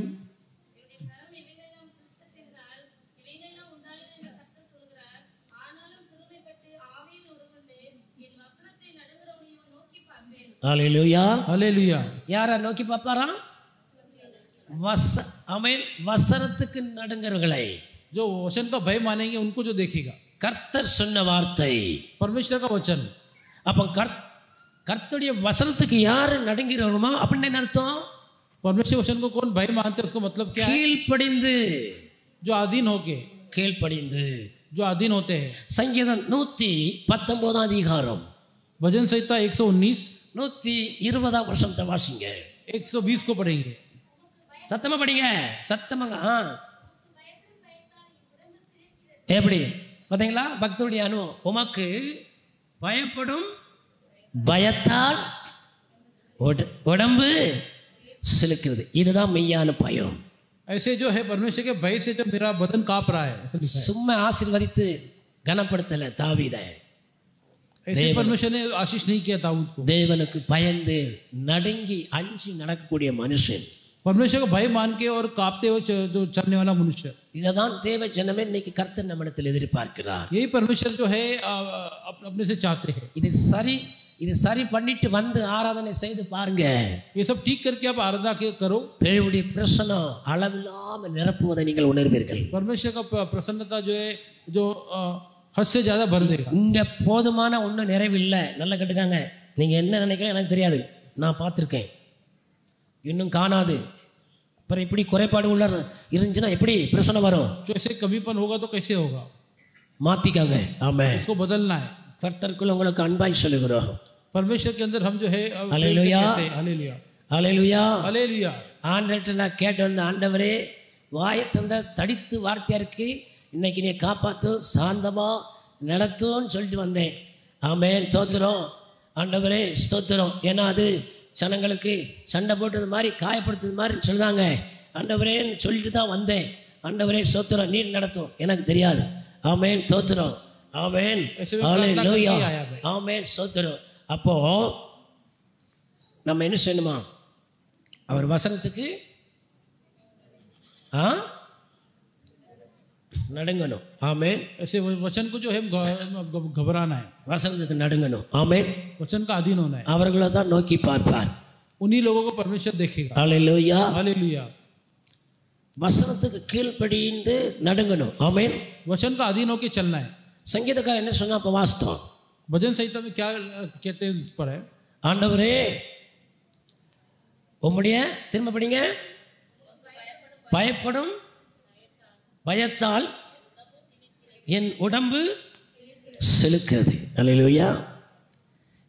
ஹல்லேலூயா. हालेलुया. யாரை நோக்கி பார்ப்பாராம்? ஆமென். வசனத்துக்கு நடுங்குறவர்களை, जो वचन का भय मानेंगे उनको जो देखेगा. கர்த்தர் சொன்ன வார்த்தை, परमेश्वर का वचन. அப்போ கர்த்தருடைய வசனத்துக்கு யாரு நடுங்கிறோமா அப்படின்னு என்ன அர்த்தம்? परमेश्वर वचन को कौन भय मानते हैं, उसका मतलब क्या है? கீழ்ப்படிந்து. जो अधीन होके, கீழ்ப்படிந்து. जो अधीन होते हैं. சங்கீதம் 119 அதிகாரம் भजन संहिता 119 120 வசனத்தை வாசிங்க. 120 को पढ़ेंगे. சத்தமா படிங்க, சத்தமாங்க. எப்படி பார்த்தீங்களா? பக்தருடைய அனுபவம். உமக்கு பயப்படும் பயத்தால் உடம்பு சிலுக்கிறது. இதுதான் மெய்யான பயம். ऐसे जो है परमेश्वर के भय से जो मेरा बदन कांप रहा है. சும்மா ஆசீர்வதித்து கனப்படுத்தல தாவீத. ऐसे परमेश्वर ने आशीष नहीं किया दाऊद को. தேவனுக்கு பயந்து நடுங்கி அஞ்சி நடக்கக்கூடிய மனுஷன், परमेश्वर का भय मान के और कांपते हुए जो चलने वाला मनुष्य. இததான் தேவ ஜனமே இன்னைக்கு கர்த்தர் நம்மிடத்தில் எதிர்பார்க்கிறார். यही परमेश्वर जो है अपने से चाहते हैं. இது சரி பண்ணிட்டு வந்து ஆராதனை செய்து பாருங்க. ये सब ठीक करके आप आराधना करो. தேவனுடைய பிரசன்னம் அளவில்லாம நிரப்புவதை நீங்கள் உணர்வீர்கள். परमेश्वर का प्रसन्नता जो है जो हद से ज्यादा भर देगा. இங்க போதுமான ஒன்றும் நிறைவில்லை. நல்லா கேட்டுக்காங்க. நீங்க என்ன நினைக்கிறீங்க எனக்கு தெரியாது, நான் பார்த்துருக்கேன். இன்னும் காணாது. அப்புறம் இப்படி குறைபாடு உள்ள இருந்துச்சுன்னா எப்படி பிரசன்னம் வரும்? जो ऐसे कमीपन होगा तो कैसे होगा? மாத்திக்காங்க. ஆமா, इसको बदलना है. கர்த்தருக்குள்ள உங்களுக்கு அன்பாய் சொல்லுகிறோம். परमेश्वर के अंदर हम जो है हालेलुया, हालेलुया, ஹல்லேலூயா, हालेलुया. ஆண்டவர்கிட்ட நான் கேட்டு வந்த, ஆண்டவரே வாயை தந்த தடித்து வார்த்தையா இருக்கு, இன்னைக்கு நீ காப்பாற்றும், சாந்தமா நடத்தும்னு சொல்லிட்டு வந்தேன். ஆமென், தோத்துறோம் ஆண்டவரே, ஸ்தோத்திரம். ஏன்னா அது ஜனங்களுக்கு சண்டை போட்டது மாதிரி காயப்படுத்துறது மாதிரி சொல்லுதாங்க. ஆண்டவரேன்னு சொல்லிட்டு தான் வந்தேன். ஆண்டவரே ஸ்தோத்திரம், நீர் நடத்தும், எனக்கு தெரியாது. ஆமென், தோத்துறோம். ஆமென், ஹல்லேலூயா, ஆமென், ஸ்தோத்திரம். அப்போ நம்ம என்ன செய்யணுமா? அவர் வசனத்துக்கு நடுங்கணும். ஆமென். ऐसे वचन को जो है घबराना है. வசனத்துக்கு நடுங்கணும். ஆமென். वचन का अधीन होना है. அவர்களை தான் நோக்கி பார்ப்பார். उन्हीं लोगों को परमेश्वर देखेगा. ஹல்லேலூயா, हालेलुया. வசனத்துக்கு கீழ்ப்படிந்து நடுங்கணும். ஆமென். वचन का अधीन होके चलना है. சங்கீதக்காரர் என்ன சொன்னா? அப்போ வாஸ்தவம். भजन संहिता में क्या कहते हैं पढ़े? ஆண்டவரே உம்முடைய, திரும்ப படிங்க, பயப்படும் பயத்தால் என் உடம்பு செலுக்கிறது. அல்லேலூயா.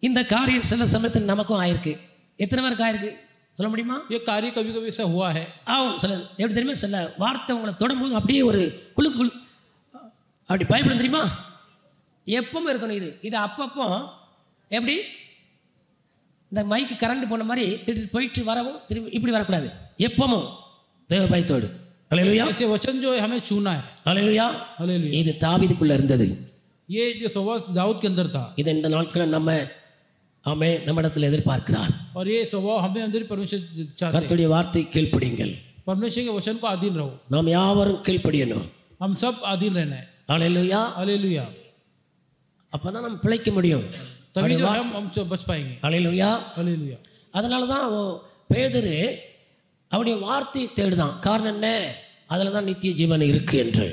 இந்த காரியம் சில சமயத்தில் நமக்கும் ஆயிருக்கு. எத்தனை பேருக்கு ஆயிருக்கு சொல்ல முடியுமா? ये कार्य कभी कभी ऐसा हुआ है. ஆகும். சில எப்படி தெரியுமா, சில வார்த்தை உங்களை தொடும்போது அப்படியே ஒரு குழு குழு அப்படி பயப்படும் தெரியுமா? எப்பவும் இருக்கணும் இது. இது அப்பப்போ எப்படி இந்த மைக்கு கரண்ட் போன மாதிரி திடீர் போயிட்டு வரவும் திரும்பி இப்படி வரக்கூடாது. எப்பவும் தேவ பயத்தோடு. அல்லேலூயா. ऐसे वचन जो है हमें छूना है. அல்லேலூயா. हालेलुया. இது தாவீதுக்குள்ள இருந்தது. ये जो स्वभाव दाऊद के अंदर था இதை இந்த நாட்களில் நம்ம இடத்துல எதிர்பார்க்கிறார். और ये स्वभाव हमें अंदर परमेश्वर चाहते हैं. கர்த்தருடைய வார்த்தை கீழ்ப்படியுங்கள். परमेश्वर के वचन को अधीन रहो. நாம் யாவரும் கீழ்ப்படியணும். हम सब अधीन रहना है. அல்லேலூயா. हालेलुया. அப்பதான் நம்ம பிழைக்க முடியும். तभी जो हम बच पाएंगे. அல்லேலூயா. हालेलुया. அதனால தான் பேதுரு அவருடைய வார்த்தையை தேடுதான். காரணம் என்ன? அதில் தான் நித்திய ஜீவன் இருக்கு என்று.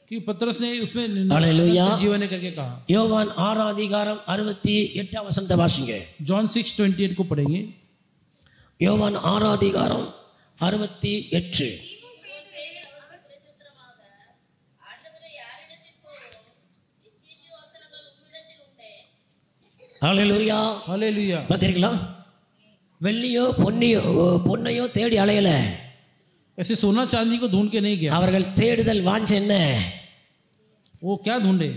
कि पतरस ने उसमें हालेलुया. जीवन करके कहा. யோவான் 6 அதிகாரம் 68 வசனத்தை வாசிங்க. जॉन 6:28 को पढ़ेंगे. யோவான் 6 அதிகாரம் 68. ஹல்லேலூயா. हालेलुया. பார்த்தீங்களா? வெள்ளியோ பொன்னையோ தேடி அலையல. ऐसे सोना चांदी को ढूंढ के नहीं गया. அவர்கள் தேடுதல் வாஞ்ச என்ன? वो क्या ढूंढे?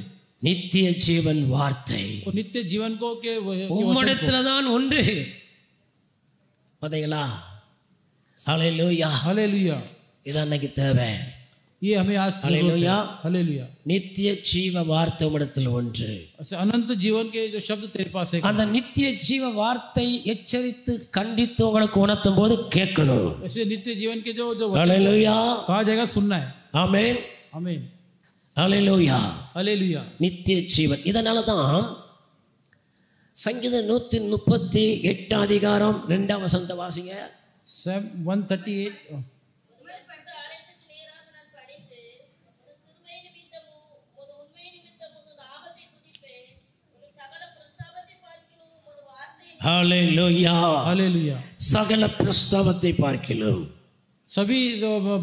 நித்திய ஜீவன் வார்த்தை. वो नित्य जीवन को के உம்மிடத்துல தான் உண்டு. பார்த்தீங்களா? ஹல்லேலூயா. हालेलुया. இதான் இன்னைக்கு தேவை. ये हमें आज हालेलुया. हालेलुया. நித்திய ஜீவ வார்த்தை உம்மிடத்தில் ஒன்று. अनंत जीवन के जो शब्द तेरे पास है. அந்த நித்திய ஜீவ வார்த்தை எச்சரித்து கண்டித்து உங்களுக்கு உணர்த்தும் போது கேட்கணும். ऐसे नित्य जीवन के जो ஹல்லேலூயா. कहा जाएगा सुनना है. ஆமென். आमीन. ஹல்லேலூயா. हालेलुया. நித்திய ஜீவன். இதனால தான் சங்கீதம் 138 அதிகாரம் 2 வசனத்தை வாசிங்க. 138. ஹல்லேலூயா. हालेलुया. சகல பிரஸ்தாபத்தை பார்க்கிலும் सभी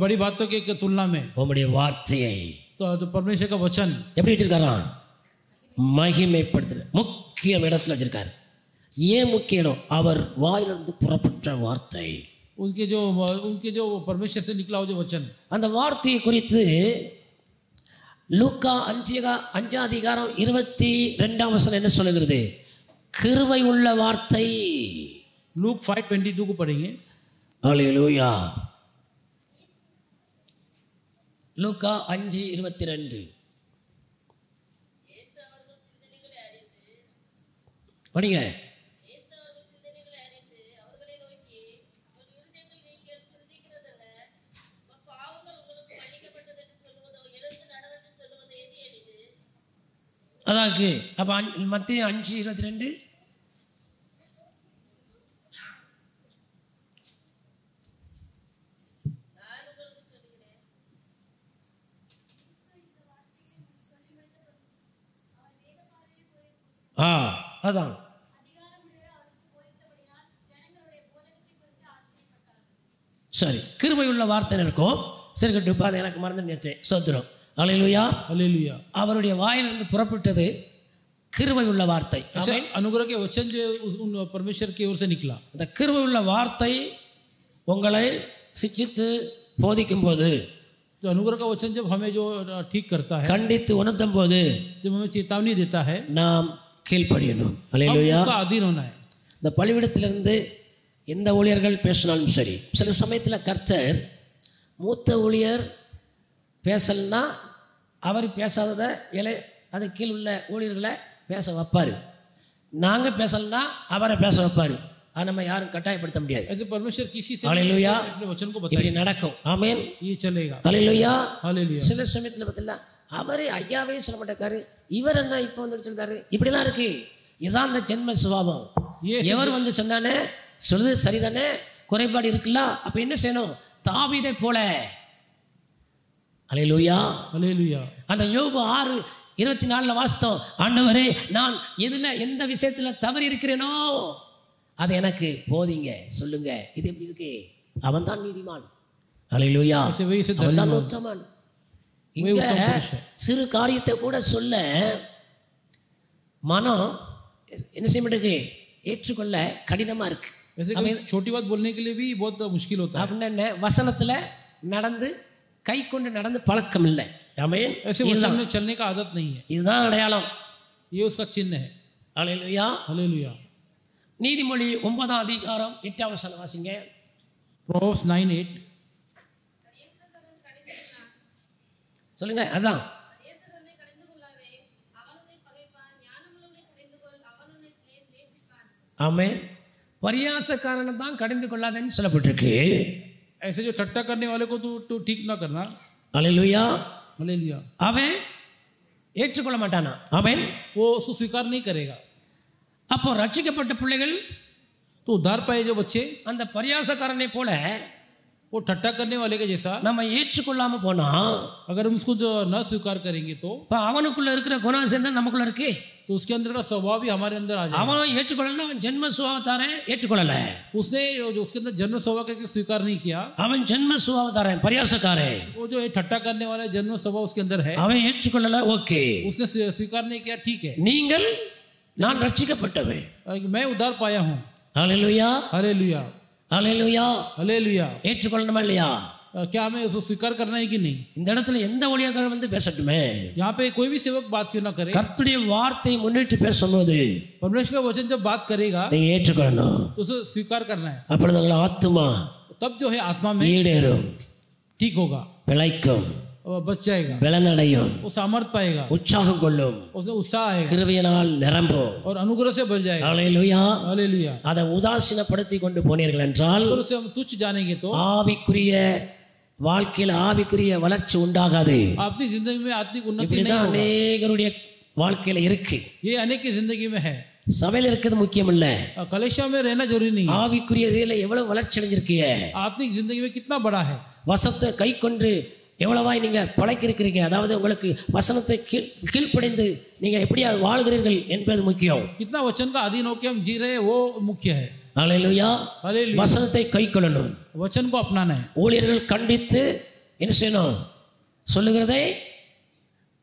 बड़ी बातों के तुलना में உம்முடைய வார்த்தையை तो परमेश्वर का वचन எப்படி வச்சிருக்காராம்? மகிமைப்படுத்துற முக்கிய இடத்துல வச்சிருக்காரு. ஏன் முக்கிய இடம்? அவர் வாயிலிருந்து புறப்பட்ட வார்த்தை. उनके जो परमेश्वर से निकला हुआ जो वचन. அந்த வார்த்தையை குறித்து லூக்கா 5 அதிகாரம் 22 வசனம் என்ன சொல்லுகிறது? கிருபை உள்ள வார்த்தை. लूक 5:22 को पढ़ेंगे. ஹல்லேலூயா. லூக்கா 5:22 படிங்க. அதாக்கு அப்போ மத்திய 5:22 அதான் சரி. கிருபை உள்ள வார்த்தை இருக்கும். சரி கட்டுப்பா, அது எனக்கு மறந்து நேற்று சோத்திரம். ஹல்லேலூயா. हालेलुया. அவருடைய வாயிலிருந்து புறப்பட்டது கிருபை உள்ள வார்த்தை. अनुग्रह के वचन जो परमेश्वर की ओर से निकला. அந்த கிருபை உள்ள வார்த்தை உங்களை சிச்சித்து போதிக்கும் போது, जो अनुग्रह का वचन जब हमें जो ठीक करता है, கண்டித்து உணர்த்தும் போது, जब हमें चेतावनी देता है, நாம் கீழ்ப்படியணும். ஹல்லேலூயா. उसका अधीन होना है. இந்த பலிபீடத்திலிருந்து எந்த ஊழியர்கள் பேசினாலும் சரி, சில சமயத்தில் கர்த்தர் மூத்த ஊழியர் பேசலைன்னா அவர் பேசாததை அது கீழ் உள்ள ஊழியர்களை பேச வைப்பார். நாங்கள் பேசலைன்னா அவரை பேச வைப்பார். அதை நம்ம யாரும் கட்டாயப்படுத்த முடியாது. ऐसे परमेश्वर किसी से ஹல்லேலூயா. अपने वचन को இப்படி बताए. நடக்கும். ஆமென். ये चलेगा. ஹல்லேலூயா. हालेलुया. சில சமயத்தில் பார்த்தீங்களா, அவரே ஐயாவே சொல்ல மாட்டேக்காரு, இவர் என்ன இப்போ வந்து சொல்றாரு, இப்படிலாம் இருக்கு. இதுதான் அந்த ஜென்ம சுபாவம். எவர் வந்து சொன்னானே சொல்லுது சரிதானே, குறைபாடு இருக்குல்ல, அப்ப என்ன செய்யணும்? தாவீதை போல. ஹல்லேலூயா. हालेलुया. அந்த யோபு 6:24 வாசித்தோம். ஆண்டவரே, நான் எந்த விஷயத்துல தவறி இருக்கிறேனோ அதை எனக்கு போதிங்க, சொல்லுங்க. இது எப்படி இருக்கு? அவன் தான் நீதிமான். ஹல்லேலூயா. அவன் தான் உத்தமன். இங்க சிறு காரியத்தை கூட சொல்ல மனம் என்ன செய்ய மாட்டேங்குது, ஏற்றுக்கொள்ள கடினமாக இருக்குது. वैसे कोई छोटी बात बोलने के लिए भी बहुत मुश्किल होता है. அப்படின்னு என்ன, வசனத்தில் நடந்து கை கொண்டு நடந்து பழக்கம் இல்லை. ஆமென். ऐसे वचन में चलने का आदत नहीं है. இதுதான் அடையாளம். ये उसका चिन्ह है. அல்லேலூயா. हालेलुया. நீதிமொழி 9ஆம் அதிகாரம் 8ஆம் வசனம் வாசிங்க. Proverbs 9:8. சொல்லுங்க. அதான் ஆமென். பரியாசக்காரனை தான் கடிந்து கொள்ளாதேன்னு சொல்லப்பட்டிருக்கு. ऐसे जो ठट्टा करने वाले को तो ठीक ना करना. அல்லேலூயா. हालेलुया. அவன் ஏற்றுக்கொள்ள மாட்டானா. ஆமென். वो उसको स्वीकार नहीं करेगा. அப்போ ரட்சிக்கப்பட்ட பிள்ளைகள் तो उद्धार पाए जो बच्चे அந்த பரியாசக்காரனை போல वो ठट्टा करने वाले के जैसा நம்ம ஏற்றுக்கொள்ளாம போனா, अगर हम उसको जो न स्वीकार करेंगे तो அவனுக்குள்ள இருக்கிற குணம் சேர்ந்து நமக்குள்ள இருக்கு. तो उसके अंदर का स्वभाव भी हमारे अंदर आ जाएगा. அவன் ஏற்றுக்கொள்ளல, அவன் ஜென்ம சுபாவத்தாரன் ஏற்றுக்கொள்ளல. उसने जो उसके अंदर जन्म स्वभाव का स्वीकार नहीं किया, அவன் ஜென்ம சுபாவத்தாரன் பரியாசக்காரன், वो जो ठट्टा करने वाला जन्म स्वभाव उसके अंदर है, அவன் ஏற்றுக்கொள்ளல. ஓகே, उसने स्वीकार नहीं किया, ठीक है. நீங்கள் நான் ரட்சிக்கப்பட்டவன். मैं उद्धार पाया हूँ. அல்லேலூயா. हालेलुया. அல்லேலூயா. हालेलुया. ஏற்றுக்கொள்ளணுமா இல்லையா? क्या हमें उसको स्वीकार करना है कि नहीं? இந்த இடத்துல எந்த ஊழியக்காரர் வந்து பேசட்டுமே, यहाँ पे कोई भी सेवक बात क्यों ना करे, கர்த்தருடைய வார்த்தை முன்னிட்டு பேசும்போது परमेश्वर का वचन जब बात करेगा நீங்க ஏற்றுக்கொள்ளணும். तो उसे स्वीकार करना है. அப்பொழுது உங்கள் ஆத்துமா तब जो है आत्मा में ஈடேறும், ठीक होगा, பிழைக்கும், बच जाएगा, பலனடையும், वो सामर्थ पाएगा, உற்சாகம் கொள்ளும், उसे उत्साह आएगा கிருபையினால் நிரம்பும். और अनुग्रह से भर जाएगा. அல்லேலூயா. हालेलुया. அதை உதாசீனப்படுத்தி கொண்டு போனீர்கள் என்றால் अगर उसे हम तुच्छ जानेंगे तो ஆவிக்குரிய வாழ்க்கையில் ஆவிக்குரிய வளர்ச்சி உண்டாகாது. अपनी जिंदगी में आत्मिक उन्नति नहीं இப்படிதான் होगा. அநேகருடைய வாழ்க்கையில இருக்கு. ये अनेक की जिंदगी में है. சபையில் இருக்கிறது முக்கியம் இல்ல, कलेशा में रहना जरूरी नहीं है. ஆவிக்குரிய இதில் எவ்வளவு வளர்ச்சி அடைஞ்சிருக்கீங்க, आत्मिक जिंदगी में कितना बड़ा है, வசனத்தை கை கொண்டு எவ்வளவாய் நீங்க பழக்கிருக்கிறீங்க, அதாவது உங்களுக்கு வசனத்தை கீழ்ப்படைந்து நீங்க எப்படியா வாழ்கிறீர்கள் என்பது முக்கியம். कितना वचन का अधीन होकर हम जी रहे हैं वो मुख्य है. அல்லேலூயா. हालेलुया. வசனத்தை கை கொள்ளணும். वचन को अपनाना है. ஊழியர்கள் கண்டித்து என்ன செய்யணும், சொல்லுகிறதை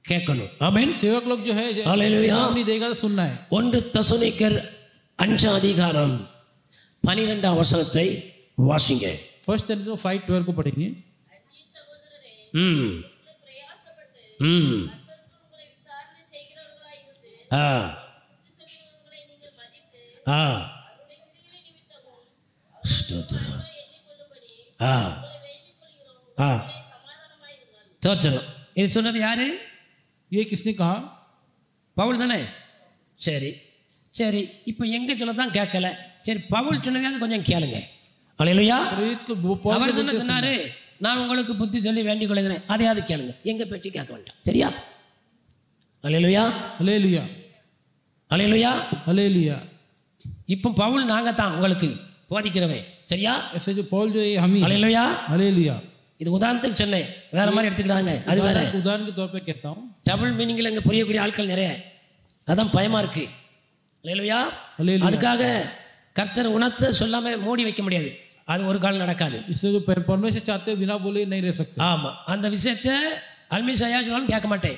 கேட்கணும். ஆமென். सेवक लोग जो है हालेलुया. नहीं देगा तो सुनना है. 1 தெசலோனிக்கர் 5 அதிகாரம் 12ஆம் வசனத்தை வாசிங்க. 1 Thessalonians 5:12 को पढ़ेंगे. ம் ம் ஆ ஆ ஸ்தோத்திரம். ஆ ஆ ஸ்தோத்திரம். இது சொன்னது யாரு? ये किसने कहा? பவுல் தானே. சரி சரி, இப்போ எங்கே சொல்ல தான் கேட்கல. சரி, பவுல் சொன்னதாவது கொஞ்சம் கேளுங்க. அல்லேலூயா. प्रेरित को पौल அவர் के தானே சொன்னாரு, நான் உங்களுக்கு புத்தி சொல்லி வேண்டிக் கொள்கிறேன், அதையாவது கேளுங்க, எங்க பேச்சு கேட்க வேண்டாம். சரியா? அல்லேலூயா. हालेलुया. அல்லேலூயா. हालेलुया. இப்போ பவுல் நாங்க தான் உங்களுக்கு போதிக்கிறவன். சரியா? ऐसे जो पौल जो है हम ही. அல்லேலூயா. हालेलुया. இது உதாரணத்துக்கு சொன்னேன், வேற மாதிரி எடுத்துக்கிட்டாங்க, அது வேற. उदाहरण के तौर पे कहता हूँ. டபுள் மீனிங்ல இங்க புரியக்கூடிய ஆட்கள் நிறைய, அதான் பயமா இருக்கு. அல்லேலூயா. हालेलुया. அதுக்காக கர்த்தர் உணர்த்த சொல்லாம மூடி வைக்க முடியாது, அது ஒரு காலம் நடக்காது. इससे जो परमेश्वर चाहते बिना बोले नहीं रह सकते. ஆமா, அந்த விஷயத்தை அல்மிஸ் ஐயா சொன்னாலும் கேட்க மாட்டேன்.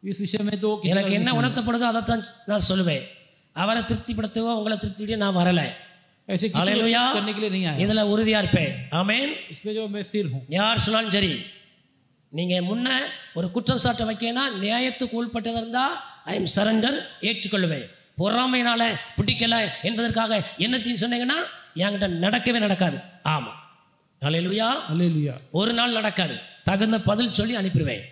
इस विषय में तो எனக்கு என்ன உணர்த்தப்படுதோ அதைத்தான் நான் சொல்லுவேன். அவரை திருப்திப்படுத்தவோ உங்களை திருப்திப்படுத்த நான் வரல. ऐसे किसी को करने के लिए नहीं आया. இதுல உறுதியா இருப்பேன். ஆமென். इसमें जो मैं स्थिर हूँ. யார் சொன்னாலும் சரி, நீங்க முன்ன ஒரு குற்றம் சாட்டை வைக்கனா நியாயத்துக்கு உள்பட்டதா இருந்தா ஐ எம் சரண்டர், ஏற்றுக்கொள்வேன். பொறாமையினால பிடிக்கல என்பதற்காக என்னத்தையும் சொன்னீங்கன்னா என்கிட்ட நடக்கவே நடக்காது. ஆமா. அல்லேலூயா. हालेलुया. ஒரு நாள் நடக்காது, தகுந்த பதில் சொல்லி அனுப்பிடுவேன்.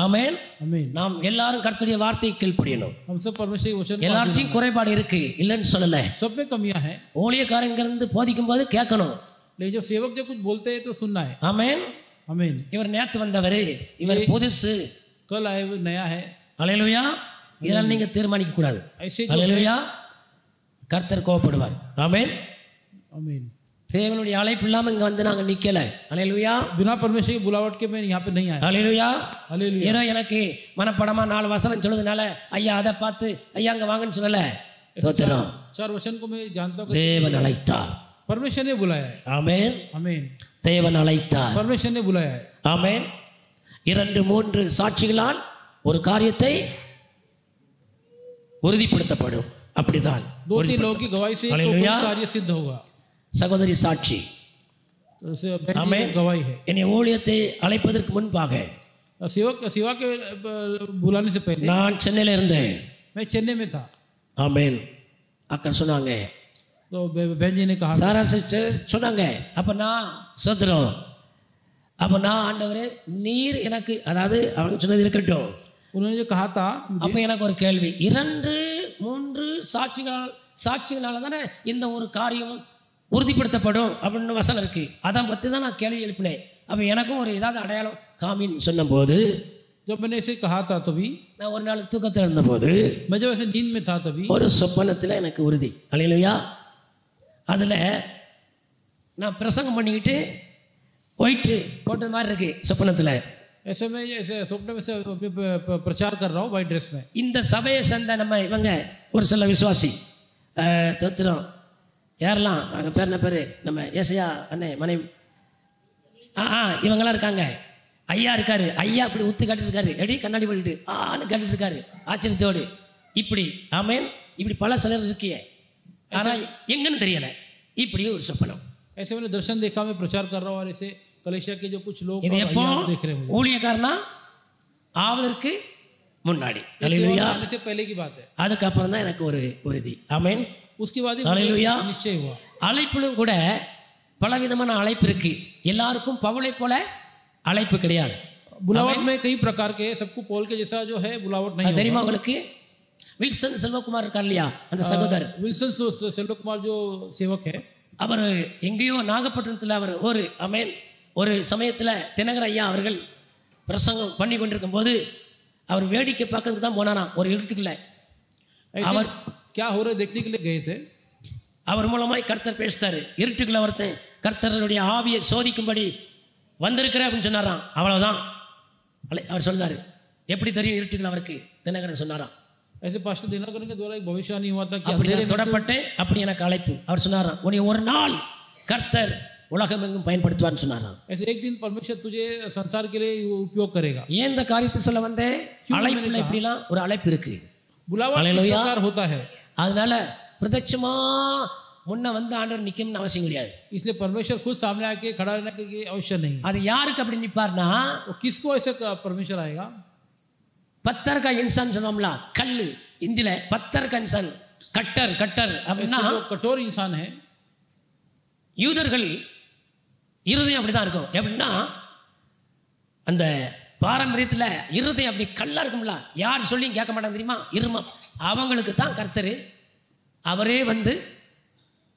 ஆமென். आमीन. நாம் எல்லாரும் கர்த்தருடைய வார்த்தையை கீழ்ப்படியணும். हम सब परमेश्वर के वचन को எல்லாத்தையும் குறைபாடு இருக்கு, இல்லைன்னு சொல்லல. सब में कमियां हैं. ஊழியக்காரங்க இருந்து போதிக்கும் போது கேட்கணும். लेकिन जब सेवक जब कुछ बोलते हैं तो सुनना है. ஆமென். आमीन. இவர் நேத்து வந்தவர், இவர் புதுசு, कल आए हुए नया है. அல்லேலூயா. இதெல்லாம் நீங்க தீர்மானிக்க கூடாது. ऐसे जो அல்லேலூயா. கர்த்தர் கோபப்படுவார். ஆமென். आमीन. தேவனுடைய அழைப்பு இல்லாம இங்க வந்து நாங்க நிக்கல. அல்லேலூயா. बिना परमेश्वर की बुलावट के मैं यहाँ पे नहीं आया. அல்லேலூயா. हालेलुया. ஏதோ எனக்கு மனப்படமா 4 வசனம் சொல்லுதுனால ஐயா அதை பார்த்து ஐயா அங்க வாங்கன்னு சொல்லல. ஸ்தோத்திரம். 4 वचन को मैं जानता हूँ. தேவன் அழைத்தார். परमेश्वर ने बुलाया है. ஆமென். आमीन. தேவன் அழைத்தார். परमेश्वर ने बुलाया है. ஆமென். 2-3 சாட்சிகளால் ஒரு காரியத்தை உறுதிப்படுத்தப்படும். அப்படிதான் 2-3 लोगों की गवाही से कोई हालेलुया। कार्य सिद्ध होगा। சகோதரி சாட்சி तो उसे बहन आमेन। की गवाही है। என்னை ஊழியத்தை அழைப்பதற்கு முன்பாக सेवा के बुलाने से पहले நான் சென்னையில் இருந்தேன். मैं चेन्नई में था। ஆமென். அக்கா சொன்னாங்க, तो बहन जी ने कहा சாரா சிஸ்டர் சொன்னாங்க, அப்போ நான் சோத்திரம், அப்போ நான் ஆண்டவரே நீர் எனக்கு, அதாவது அவங்க சொன்னது இருக்கட்டும், उन्होंने जो कहा था அப்போ எனக்கு ஒரு கேள்வி, 2-3 சாட்சிகளால் தானே இந்த ஒரு காரியம் உறுதிப்படுத்தப்படும் அப்படின்னு வசனம் இருக்கு. அதை பற்றி தான் நான் கேள்வி எழுப்பினேன். அப்போ எனக்கும் ஒரு ஏதாவது அடையாளம் காமின்னு சொன்னபோது, जब मैंने इसे कहा था तभी நான் ஒரு நாள் தூக்கத்தில் இருந்தபோது मैं जब ऐसे नींद में था तभी ஒரு சொப்பனத்தில் எனக்கு உறுதி. அல்லேலூயா. அதில் நான் பிரசங்கம் பண்ணிக்கிட்டு ஒயிட்டு போட்டது மாதிரி இருக்கு சொப்பனத்தில். ऐसे में ऐसे स्वप्न में से प्रचार कर रहा हूँ वाइट ड्रेस में। இந்த சபையை சேர்ந்த நம்ம இவங்க ஒரு சில விசுவாசி தோத்திரம் யாரெல்லாம் அவங்க பேர் என்ன பேர், நம்ம ஏசையா அண்ணே மனைவி இவங்கெல்லாம் இருக்காங்க. ஐயா இருக்காரு, ஐயா இப்படி உத்து காட்டிட்டு இருக்காரு, எப்படி கண்ணாடி போட்டுட்டு காட்டிட்டு இருக்காரு ஆச்சரியத்தோடு. இப்படி ஆமேன், இப்படி பல சிலர் இருக்கியே, ஆனால் எங்கன்னு தெரியலை. இப்படி ஒரு சொப்பனம். ऐसे मैंने दर्शन देखा, मैं प्रचार कर रहा हूँ और ऐसे कलेशिया के जो कुछ लोग இது எப்போ देख रहे हैं ஊழியக்காரனா ஆவதற்கு முன்னாடி. आने से पहले की बात है। அதுக்கப்புறம் தான் எனக்கு ஒரு உறுதி. ஆமேன். उसके बाद हालेलुया। निश्चय हुआ। அழைப்பிலும் கூட பலவிதமான அழைப்பு இருக்கு. எல்லாருக்கும் பவுலை போல அழைப்பு கிடையாது. बुलावट में कई प्रकार के, सबको पौल के जैसा जो है बुलावट नहीं है। தெரியுமா உங்களுக்கு? வில்சன் செல்வகுமார் இருக்கார் இல்லையா, அந்த சகோதரர் विल्सन सेल्व कुमार जो सेवक है, அவர் எங்கேயோ நாகப்பட்டினத்தில் அவர் ஒரு சமயத்தில் தினகர ஐயா அவர்கள் பிரசங்கம் பண்ணி கொண்டிருக்கும் போது அவர் வேடிக்கை பார்க்கறதுக்கு தான் போனாராம் ஒரு இருட்டுக்குள்ள. அவர் क्या हो रहा है देखने के लिए गए थे। அவர் மூலமாய் கர்த்தர் பேசிட்டாரு. இருட்டுக்குள்ள ஒருத்தன் கர்த்தருடைய ஆவியை சோதிக்கும்படி வந்திருக்கிற அப்படின்னு சொன்னாராம். அவ்வளவுதான் அவர் சொல்றாரு. எப்படி தெரியும் இருட்டுக்குள்ள அவருக்கு? தினகரன் சொன்னாராம். ऐसे पास्टर दिनकर के द्वारा एक भविष्यवाणी हुआ था कि அப்படி தொடப்பட்டேன், அப்படி எனக்கு அழைப்பு. அவர் சொன்னாராம், உன்னை ஒரு நாள் கர்த்தர் உலகம் எங்கும் பயன்படுத்துவார்னு சொன்னாராம். ऐसे एक दिन परमेश्वर तुझे संसार के लिए उपयोग करेगा। ஏன் இந்த காரியத்தை சொல்ல வந்தேன்? அழைப்புல இப்படிலாம் ஒரு அழைப்பு இருக்கு. बुलावट इस प्रकार होता है। அதனால பிரத்யட்சமா முன்ன வந்து ஆண்டவர் நிக்கணும்னு அவசியம் கிடையாது. इसलिए परमेश्वर खुद सामने आके खड़ा रहने की आवश्यक नहीं। அது யாருக்கு அப்படி நிப்பார்னா, किसको ऐसे परमेश्वर आएगा? पत्थर का इंसान சொன்னோம்ல, கல்லு இந்தியில பத்தர் का इंसान கட்டர் அப்படின்னா कठोर इंसान है। யூதர்கள் இருதயம் அப்படிதான் இருக்கும். எப்படின்னா அந்த பாரம்பரியத்தில் இருதயம் அப்படி கல்லா இருக்கும்ல, யார் சொல்லியும் கேட்க மாட்டாங்க தெரியுமா, இருமம். அவங்களுக்கு தான் கர்த்தர் அவரே வந்து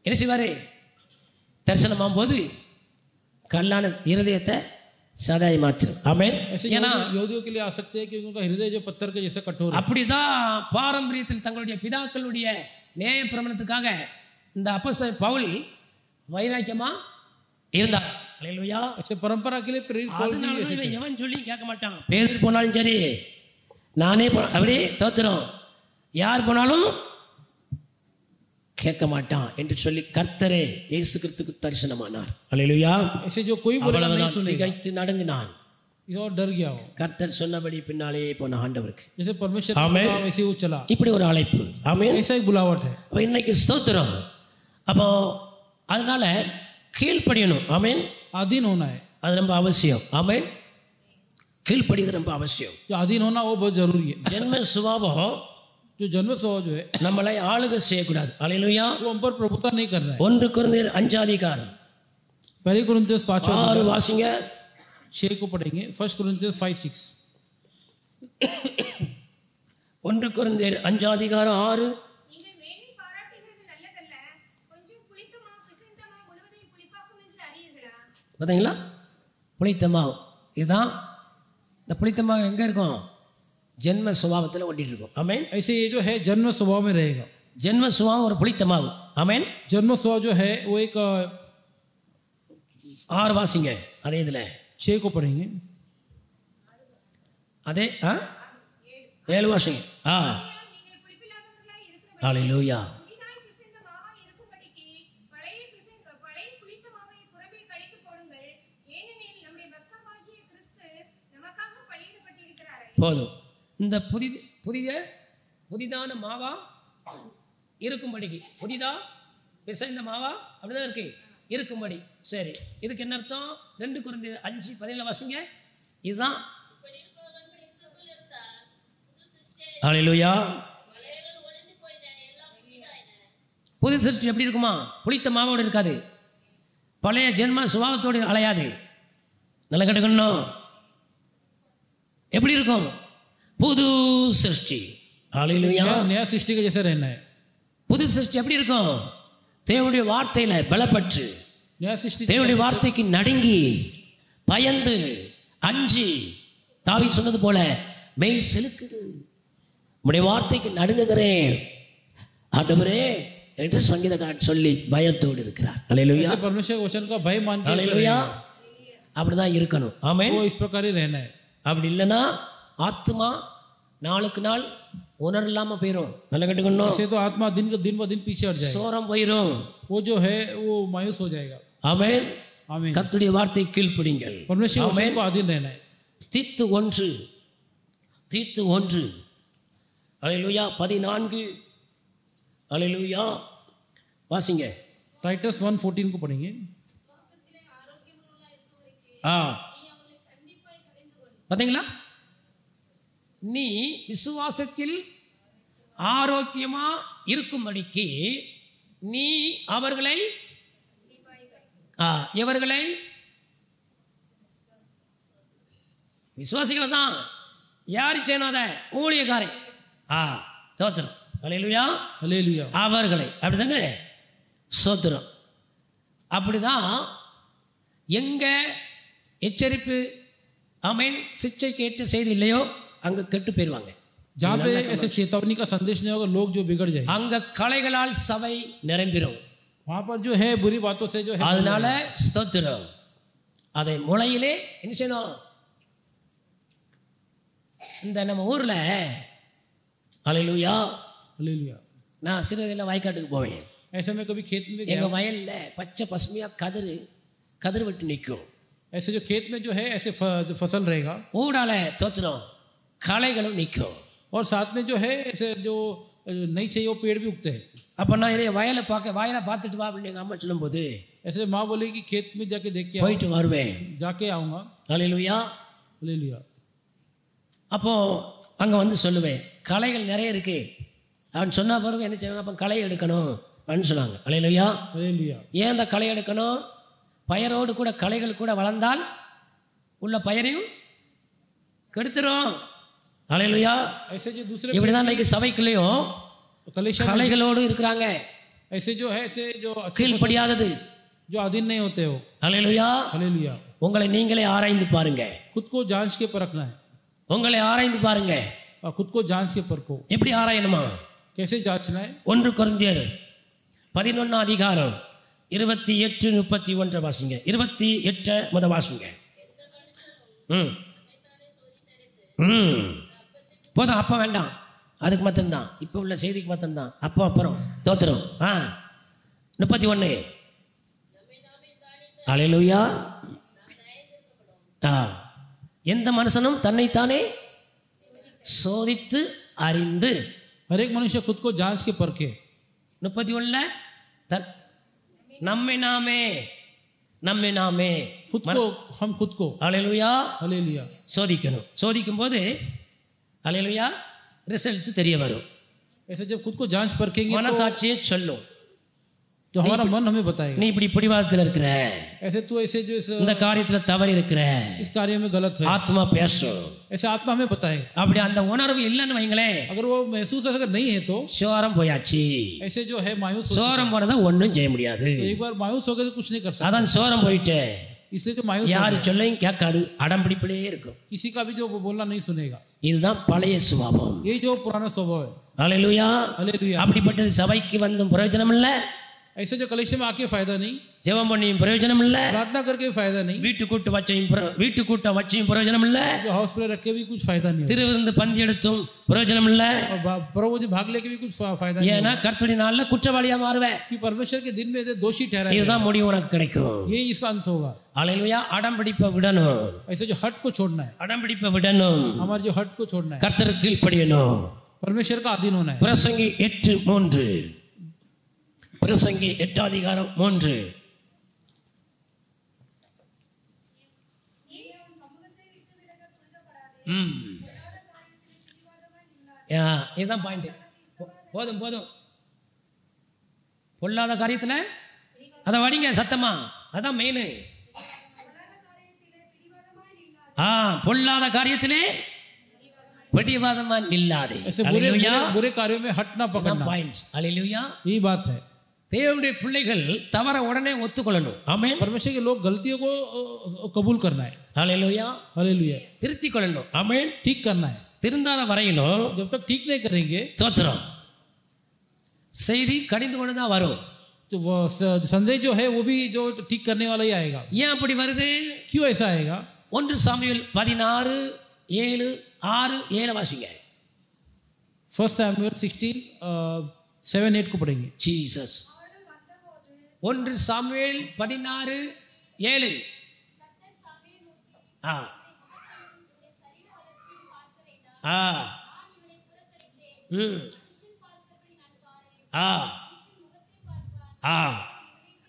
என்ன செய்வாரு, தரிசனமாகும் போது கல்லான இருதயத்தை சதாய் மாற்று. ஆமென். ஏன்னா யहूदियों के लिए आ सकते हैं क्योंकि उनका हृदय जो पत्थर के जैसा कठोर है। அப்படிதான் பாரம்பரியத்தில் தங்களுடைய பிதாக்களுடைய நேய பிரமாணத்துக்காக இந்த அப்போஸ்தலன் பவுல் வைராக்கியமா இருந்தார். அல்லேலூயா. अच्छा परंपरा के लिए प्रेरित पौल भी ऐसे थे। எவன் சொல்லி கேட்க மாட்டான். பேதுரு போனாலும் சரி, நானே அப்படி தோத்திரம், யார் போனாலும் கேட்க மாட்டான் என்று சொல்லி கர்த்தரே இயேசு கிறிஸ்துவுக்கு தரிசனமானார். அல்லேலூயா. ऐसे जो कोई बोलेगा नहीं सुनेगा। திகைத்து நடுங்கினான். ये और डर गया हो। கர்த்தர் சொன்னபடி பின்னாலே போன ஆண்டவருக்கு जैसे परमेश्वर आमेन। का वैसे वो चला। இப்படி ஒரு அழைப்பு. ஆமென். ऐसा एक बुलावट है। அப்போ இன்னைக்கு ஸ்தோத்திரம். அப்போ அதனால கீழ்ப்படியணும். ஆமென். अधीन होना है, அது ரொம்ப அவசியம். ஆமென். கீழ்ப்படியது ரொம்ப அவசியம். जो अधीन होना वो बहुत जरूरी है। ஜென்ம சுபாவம் जो जन्म स्वभाव जो है நம்மளை ஆளுகை செய்யக்கூடாது. அல்லேலூயா. वो हम पर प्रभुता नहीं कर रहा है। 1 கொரிந்தியர் 5 அதிகாரம் 1 कोरिन्थियस 5 6 வாசிங்க. 6 को पढ़ेंगे। 1 कोरिन्थियस 5:6। 1 கொரிந்தியர் 5 அதிகாரம் 6. நீங்கள் மேன்மை பாராட்டுகிறது நல்லதல்ல, கொஞ்சம் புளித்த மாவு பிசைந்த மாவு முழுவதையும் புளிப்பாக்கும் என்று அறியீர்களா? பார்த்தீங்களா? புளித்த மாவு. இதுதான் இந்த புளித்த மாவு எங்கே இருக்கும்? ஜென்ம சுபாவத்தில் ஒட்டிட்டு இருக்கும். ஆமென். ऐसे ये जो है जन्म स्वभाव में रहेगा। ஜென்ம சுபாவம் ஒரு புளித்த மாவு. ஆமென். जन्म स्वभाव जो है वो एक 6 வாசிங்க. அதே இதில் 6 को पढ़ेंगे। அதே 7 வாசிங்க. நீங்கள் புளிப்பில்லாதவர்களாய் இருக்கிறபடி அல்லேலூயா. புதிதாய் பிசைந்த மாவாய் இருக்கும்படிக்கு பழைய புளித்த மாவை புறம்பே கழித்து போடுங்கள். ஏனெனில் நம்முடைய பஸ்காவாகிய கிறிஸ்து நமக்காக பலியிடப்பட்டிருக்கிறாரே. போதும். இந்த புதிய புதிதான மாவா இருக்கும்படிக்கு, புதிதா பிசைந்த மாவா அப்படிதான் இருக்கு இருக்கும்படி. சரி, இதுக்கு என்ன அர்த்தம்? 2 கொரிந்தியர் 5:17 வாசிங்க. இதுதான் ஹல்லேலூயா. புது சிருஷ்டி எப்படி இருக்குமா? புளித்த மாவோடு இருக்காது, பழைய ஜென்ம சுபாவத்தோடு அலையாது. நல்லா கேட்டுக்கணும். எப்படி இருக்கும்? புது சிருஷ்டி. ஹல்லேலூயா. नया सृष्टि के जैसे रहना है. புது சிருஷ்டி எப்படி இருக்கும்? தேவனுடைய வார்த்தையில பலப்பற்று, नया सृष्टि தேவனுடைய வார்த்தைக்கு நடுங்கி பயந்து அஞ்சி, தாவீது சொன்னது போல மெய் செலுக்குது, உம்முடைய வார்த்தைக்கு நடுங்குகிறேன் ஆண்டவரே என்று சங்கீதக்காரன் சொல்லி பயத்தோடு இருக்கிறார். ஹல்லேலூயா. ऐसे परमेश्वर के वचन का भय मान के ஹல்லேலூயா. அப்படிதான் இருக்கணும். ஆமென். वो इस प्रकार ही रहना है. அப்படி இல்லைன்னா ஆத்மா நாளுக்கு நாள் உணர் இல்லாம போயிடும். நல்லா கேட்டுக்கணும். ऐसे तो आत्मा दिन ब दिन पीछे हट जाएगा. சோரம் போயிடும். वो जो है वो मायूस हो जाएगा. ஆமென். आमीन. கர்த்தருடைய வார்த்தை கீழ்ப்படிங்கள். परमेश्वर के वचन को अधीन रहना है. தீத்து 1 ஹல்லேலூயா 14 ஹல்லேலூயா வாசிங்க. टाइटस 1:14 को पढ़ेंगे. பார்த்தீங்களா? நீ விசுவாசத்தில் ஆரோக்கியமா இருக்கும்படிக்கு நீ அவர்களை இவர்களை விசுவாசிகளை தான் யாரு செய்யணும்? அதை ஊழியக்காரன். தோத்திரம். ஹல்லேலூயா. हालेलुया. அவர்களை அப்படிதானே சோத்திரம். அப்படிதான் எங்க எச்சரிப்பு ஆமென் சிக்ஷை கேட்டு செய்தி இல்லையோ அங்க கெட்டு போயிருவாங்க. जहाँ पे ऐसे चेतावनी का संदेश नहीं होगा लोग जो बिगड़ जाएंगे. அங்க கலைகளால் சபை நிரம்பிடும். वहाँ पर जो है बुरी बातों से जो है அதனால ஸ்தோத்திரம். அதை முளையிலே என்ன செய்யணும்? இந்த நம்ம ஊர்ல ஹல்லேலூயா हालेलुया. நான் சிறுவயதில் வயக்காட்டுக்கு போவேன். ऐसे में कभी खेत में எங்க गया, வயல்ல பச்சை பசுமையா கதிர் விட்டு நிற்கும். ऐसे जो खेत में जो है ऐसे जो फसल रहेगा ஊடால தோத்திரம் களைகளும் நிற்கும். और साथ में जो है ऐसे जो नहीं चाहिए वो पेड़ भी उगते हैं. அப்போ நான் வயலை பார்த்துட்டு வா அப்படின்னு எங்கள் அம்மா சொல்லும்போது ऐसे माँ बोलेगी खेत में जाके देख के போயிட்டு வருவேன். जाके आऊँगा. ஹல்லேலூயா. हालेलुया. அப்போ அங்கே வந்து சொல்லுவேன் களைகள் நிறைய இருக்கு அவன் சொன்ன பிறகு என்ன செய்வாங்க? அப்போ களை எடுக்கணும் அப்படின்னு சொன்னாங்க. ஹல்லேலூயா. हालेलुया. ஏன் அந்த களை எடுக்கணும்? பயிரோடு கூட களைகள் கூட வளர்ந்தால் உள்ள பயிரையும் கெடுத்துரும். ஹல்லேலூயா. ऐसे जो दूसरे இப்படிதான் இன்னைக்கு சபைக்குள்ளேயும் कलेशा களைகளோடு இருக்கிறாங்க. ऐसे जो है ऐसे जो अच्छे கீழ்ப்படியாதது. जो अधीन नहीं होते हो. ஹல்லேலூயா. हालेलुया. உங்களை நீங்களே ஆராய்ந்து பாருங்க. खुद को जांच के परखना है. உங்களை ஆராய்ந்து பாருங்க. और खुद को जांच के परखो. எப்படி ஆராயணுமா? कैसे जांचना है? 1 கொரிந்தியர் 11 28 31 வாசிங்க. 28 முத வாசிங்க. போதும், அப்போ வேண்டாம், அதுக்கு மட்டும்தான், இப்போ உள்ள செய்திக்கு மட்டும்தான். அப்போ அப்புறம் தோத்துரும். 31 ஹல்லேலூயா. எந்த மனுஷனும் தன்னைத்தானே சோதித்து அறிந்து. हर एक मनुष्य खुद को जांच के परखे. 31 நம்மை நாமே खुद को हम खुद को ஹல்லேலூயா हालेलुया சோதிக்கணும். சோதிக்கும் போது ஹல்லேலூயா ரிசல்ட் தெரிய வரும். ऐसे जब खुद को जांच परखेंगे மனசாட்சியே சொல்லும். तो हमारा मन हमें बताएगा நீ இப்படி பிடிவாதத்தில் இருக்கிற, ऐसे तू ऐसे जो இந்த காரியத்துல தவறி இருக்கிற, इस कार्य में गलत है. ஆத்மா பேசும். ऐसे आत्मा हमें बताएगा. அப்படி அந்த உணர்வு இல்லைன்னு வைங்களேன், अगर वो महसूस अगर नहीं है तो சோரம் போயாச்சு. ऐसे जो है मायूस हो சோரம் போனதை ஒன்றும் செய்ய முடியாது. तो एक बार मायूस हो गए तो कुछ नहीं कर सकते. அதான் சோரம் போயிட்டு इसलिए तो मायूस हो யாரு गए. சொல்லையும் கேட்காது, அடம் பிடிப்பிலே இருக்கும். किसी का भी जो बोलना नहीं सुनेगा. இதுதான் பழைய சுபாவம். ये जो पुराना स्वभाव है. ஹல்லேலூயா. हालेलुया. அப்படிப்பட்டது சபைக்கு வந்தும் பிரயோஜனம் இல்லை, ऐसे जो कलेश में आके फायदा नहीं, ஜெபம் பண்ணியும் பிரயோஜனம் இல்லை, प्रार्थना करके भी फायदा नहीं, வீட்டு கூட்டம் வச்சியும் பிரயோஜனம் இல்லை, जो हाउस प्रे रख के भी कुछ फायदा नहीं, திருவிருந்து பந்தி எடுத்தும் பிரயோஜனம் இல்லை. और प्रभु जी भाग लेके भी कुछ फायदा नहीं, ஏன்னா கர்த்தருடைய நாள்ல குற்றவாளியா மாறுவேன். कि परमेश्वर के दिन में यदि दोषी ठहराए. இதுதான் முடிவு உனக்கு கிடைக்கும். ये इसका अंत होगा. ஹல்லேலூயா. அடம் பிடிப்பை விடணும். ऐसे जो हट को छोड़ना है, அடம் பிடிப்பை விடணும். हमारे जो हट को छोड़ना है, கர்த்தருக்கு கீழ்ப்படியணும். परमेश्वर का अधीन होना है। பிரசங்கி 8:3. பிரசங்கி 8:3. இதுதான் பாயிண்ட். போதும் போதும். பொல்லாத காரியத்தில் அதை வடிங்க சத்தமா, அதான் மெயின். பொல்லாத காரியத்திலே பிடிவாதமா நில்லாதே. बुरे कार्यों में हटना पकड़ना பாயிண்ட். ஹல்லேலூயா. यही बात है। தேவனுடைய பிள்ளைகள் தவற உடனே ஒத்துக்கொள்ளணும். ஆமென். परमेश्वर के लोग गलतियों को कबूल करना है। ஹல்லேலூயா. हालेलुया। திருத்திக் கொள்ளணும். ஆமென். ठीक करना है। திருந்தாத வரையிலும் जब तक ठीक नहीं करेंगे தோத்திரம் செய்தி கடிந்து கொண்டு தான் வரும். तो वो संदेश जो है वो भी जो ठीक करने वाला ही आएगा। ஏன் அப்படி வருது? क्यों ऐसा आएगा? 1 சாமுவேல் 16:7 வாசிங்க. 1 Samuel 16:7-8 को पढ़ेंगे। Jesus 1 Samuel 16:7.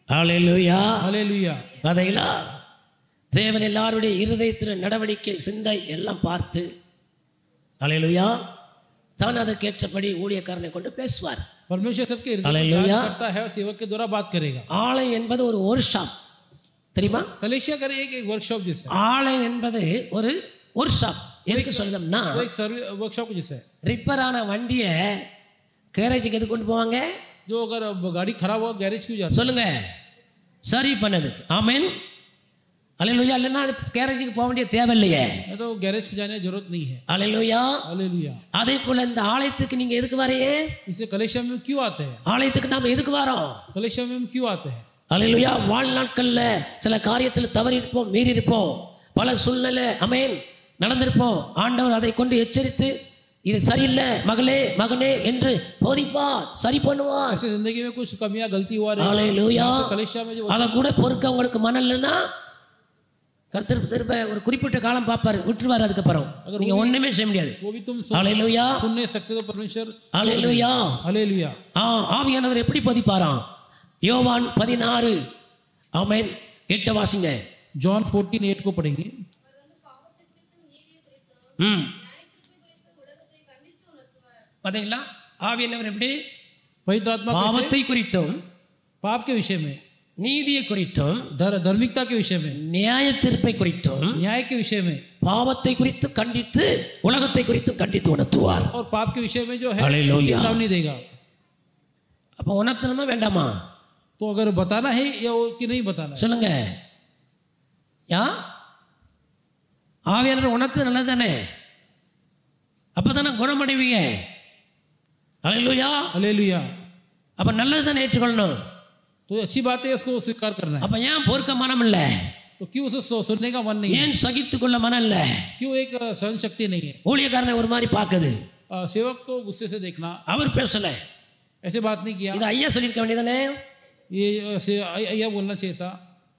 ஹல்லேலூயா. हालेलुया। பாத்தீங்களா? தேவன் எல்லாருடைய இருதயத்தில் நடவடிக்கை சிந்தை எல்லாம் பார்த்து ஹல்லேலூயா தான் அதற்கேற்றபடி ஊழியக்காரனை கொண்டு பேசுவார். परमेश्वर सबके हृदय में हालेलुया जांच करता है और सेवक के द्वारा बात करेगा। ஆலயம் என்பது ஒரு ஒர்க்ஷாப் தெரியுமா? कलीसिया करे एक वर्कशॉप जैसा है। ஆலயம் என்பது ஒரு ஒர்க்ஷாப். எதுக்கு சொல்லுதம்னா, एक वर्कशॉप जैसा है। ரிப்பேரான வண்டியை கேரேஜுக்கு எது கொண்டு போவாங்க? जो अगर गाड़ी खराब हो गैरेज क्यों जाता சொல்லுங்க, சரி பண்ணதுக்கு. ஆமென். ஹல்லேலூயா. இல்லைன்னா அது கேரேஜுக்கு போக வேண்டிய தேவை இல்லையே. तो गैरेज को जाने की जरूरत नहीं है। ஹல்லேலூயா. हालेलुया। அதே போல இந்த ஆலயத்துக்கு நீங்க எதுக்கு வரீங்க? इसलिए कलीसिया में क्यों आते हैं? ஆலயத்துக்கு நாம எதுக்கு வரோம்? कलीसिया में क्यों आते हैं? ஹல்லேலூயா. வாழ்நாட்கள்ல சில காரியத்தில் தவறி இருப்போம், மீறி இருப்போம், பல சூழ்நிலை ஆமென் நடந்திருப்போம். ஆண்டவர் அதை கொண்டு எச்சரித்து இது சரியில்லை மகளே மகனே என்று போதிப்பார், சரி பண்ணுவார். ऐसे जिंदगी में कुछ कमियां गलती हुआ ஹல்லேலூயா. कलीसिया में जो அதை கூட பொறுக்க உங்களுக்கு மனம் இல்லைன்னா கர்த்தர் திரும்ப ஒரு குறிப்பிட்ட காலம் பார்ப்பாரு, விட்டுருவாரு. அதுக்கப்புறம் நீங்க ஒண்ணுமே செய்ய முடியாது. वो भी तुम ஹல்லேலூயா. सुन नहीं सकते तो परमेश्वर। ஹல்லேலூயா. हालेलुया। ஆவியானவர் எப்படி போதிப்பாராம்? யோவான் 16 ஆமென் 8 வாசிங்க. जॉन 14:8 को पढ़ेंगे। பாத்தீங்களா? ஆவியானவர் எப்படி पवित्र आत्मा பாவத்தை குறித்தும் पाप के विषय में, நீதியை குறித்தும் धार्मिकता के विषय में, நியாய தீர்ப்பை குறித்தும் न्याय के विषय में பாவத்தை குறித்து கண்டித்து உலகத்தை குறித்து கண்டித்து உணர்த்துவார். और पाप के विषय में जो है हालेलुया। चेतावनी देगा। அப்ப உணர்த்தணுமா வேண்டாமா? तो अगर बताना है या कि नहीं बताना है? சொல்லுங்க. யா ஆவியானவர் உணர்த்து நல்லது தானே? அப்பதானே குணமடைவீங்க. ஹல்லேலூயா. हालेलुया। அப்ப நல்லது தானே ஏற்றுக்கொள்ளணும். तो अच्छी बात है, उसको स्वीकार करना है। அப்ப ஏன் பொறுக்க மனம் இல்ல? तो क्यों उसे सुनने का मन नहीं है? ஏன் சகித்துக் கொள்ள மனம் இல்ல? क्यों एक सहन शक्ति नहीं है? ஊழியக்காரனை ஒரு மாதிரி பாக்குது. सेवक को गुस्से से देखना। அவர் பேசல, ऐसे बात नहीं किया। இது ஐயா சொல்லிருக்க வேண்டியதானே? ये अय्या बोलना चाहिए था।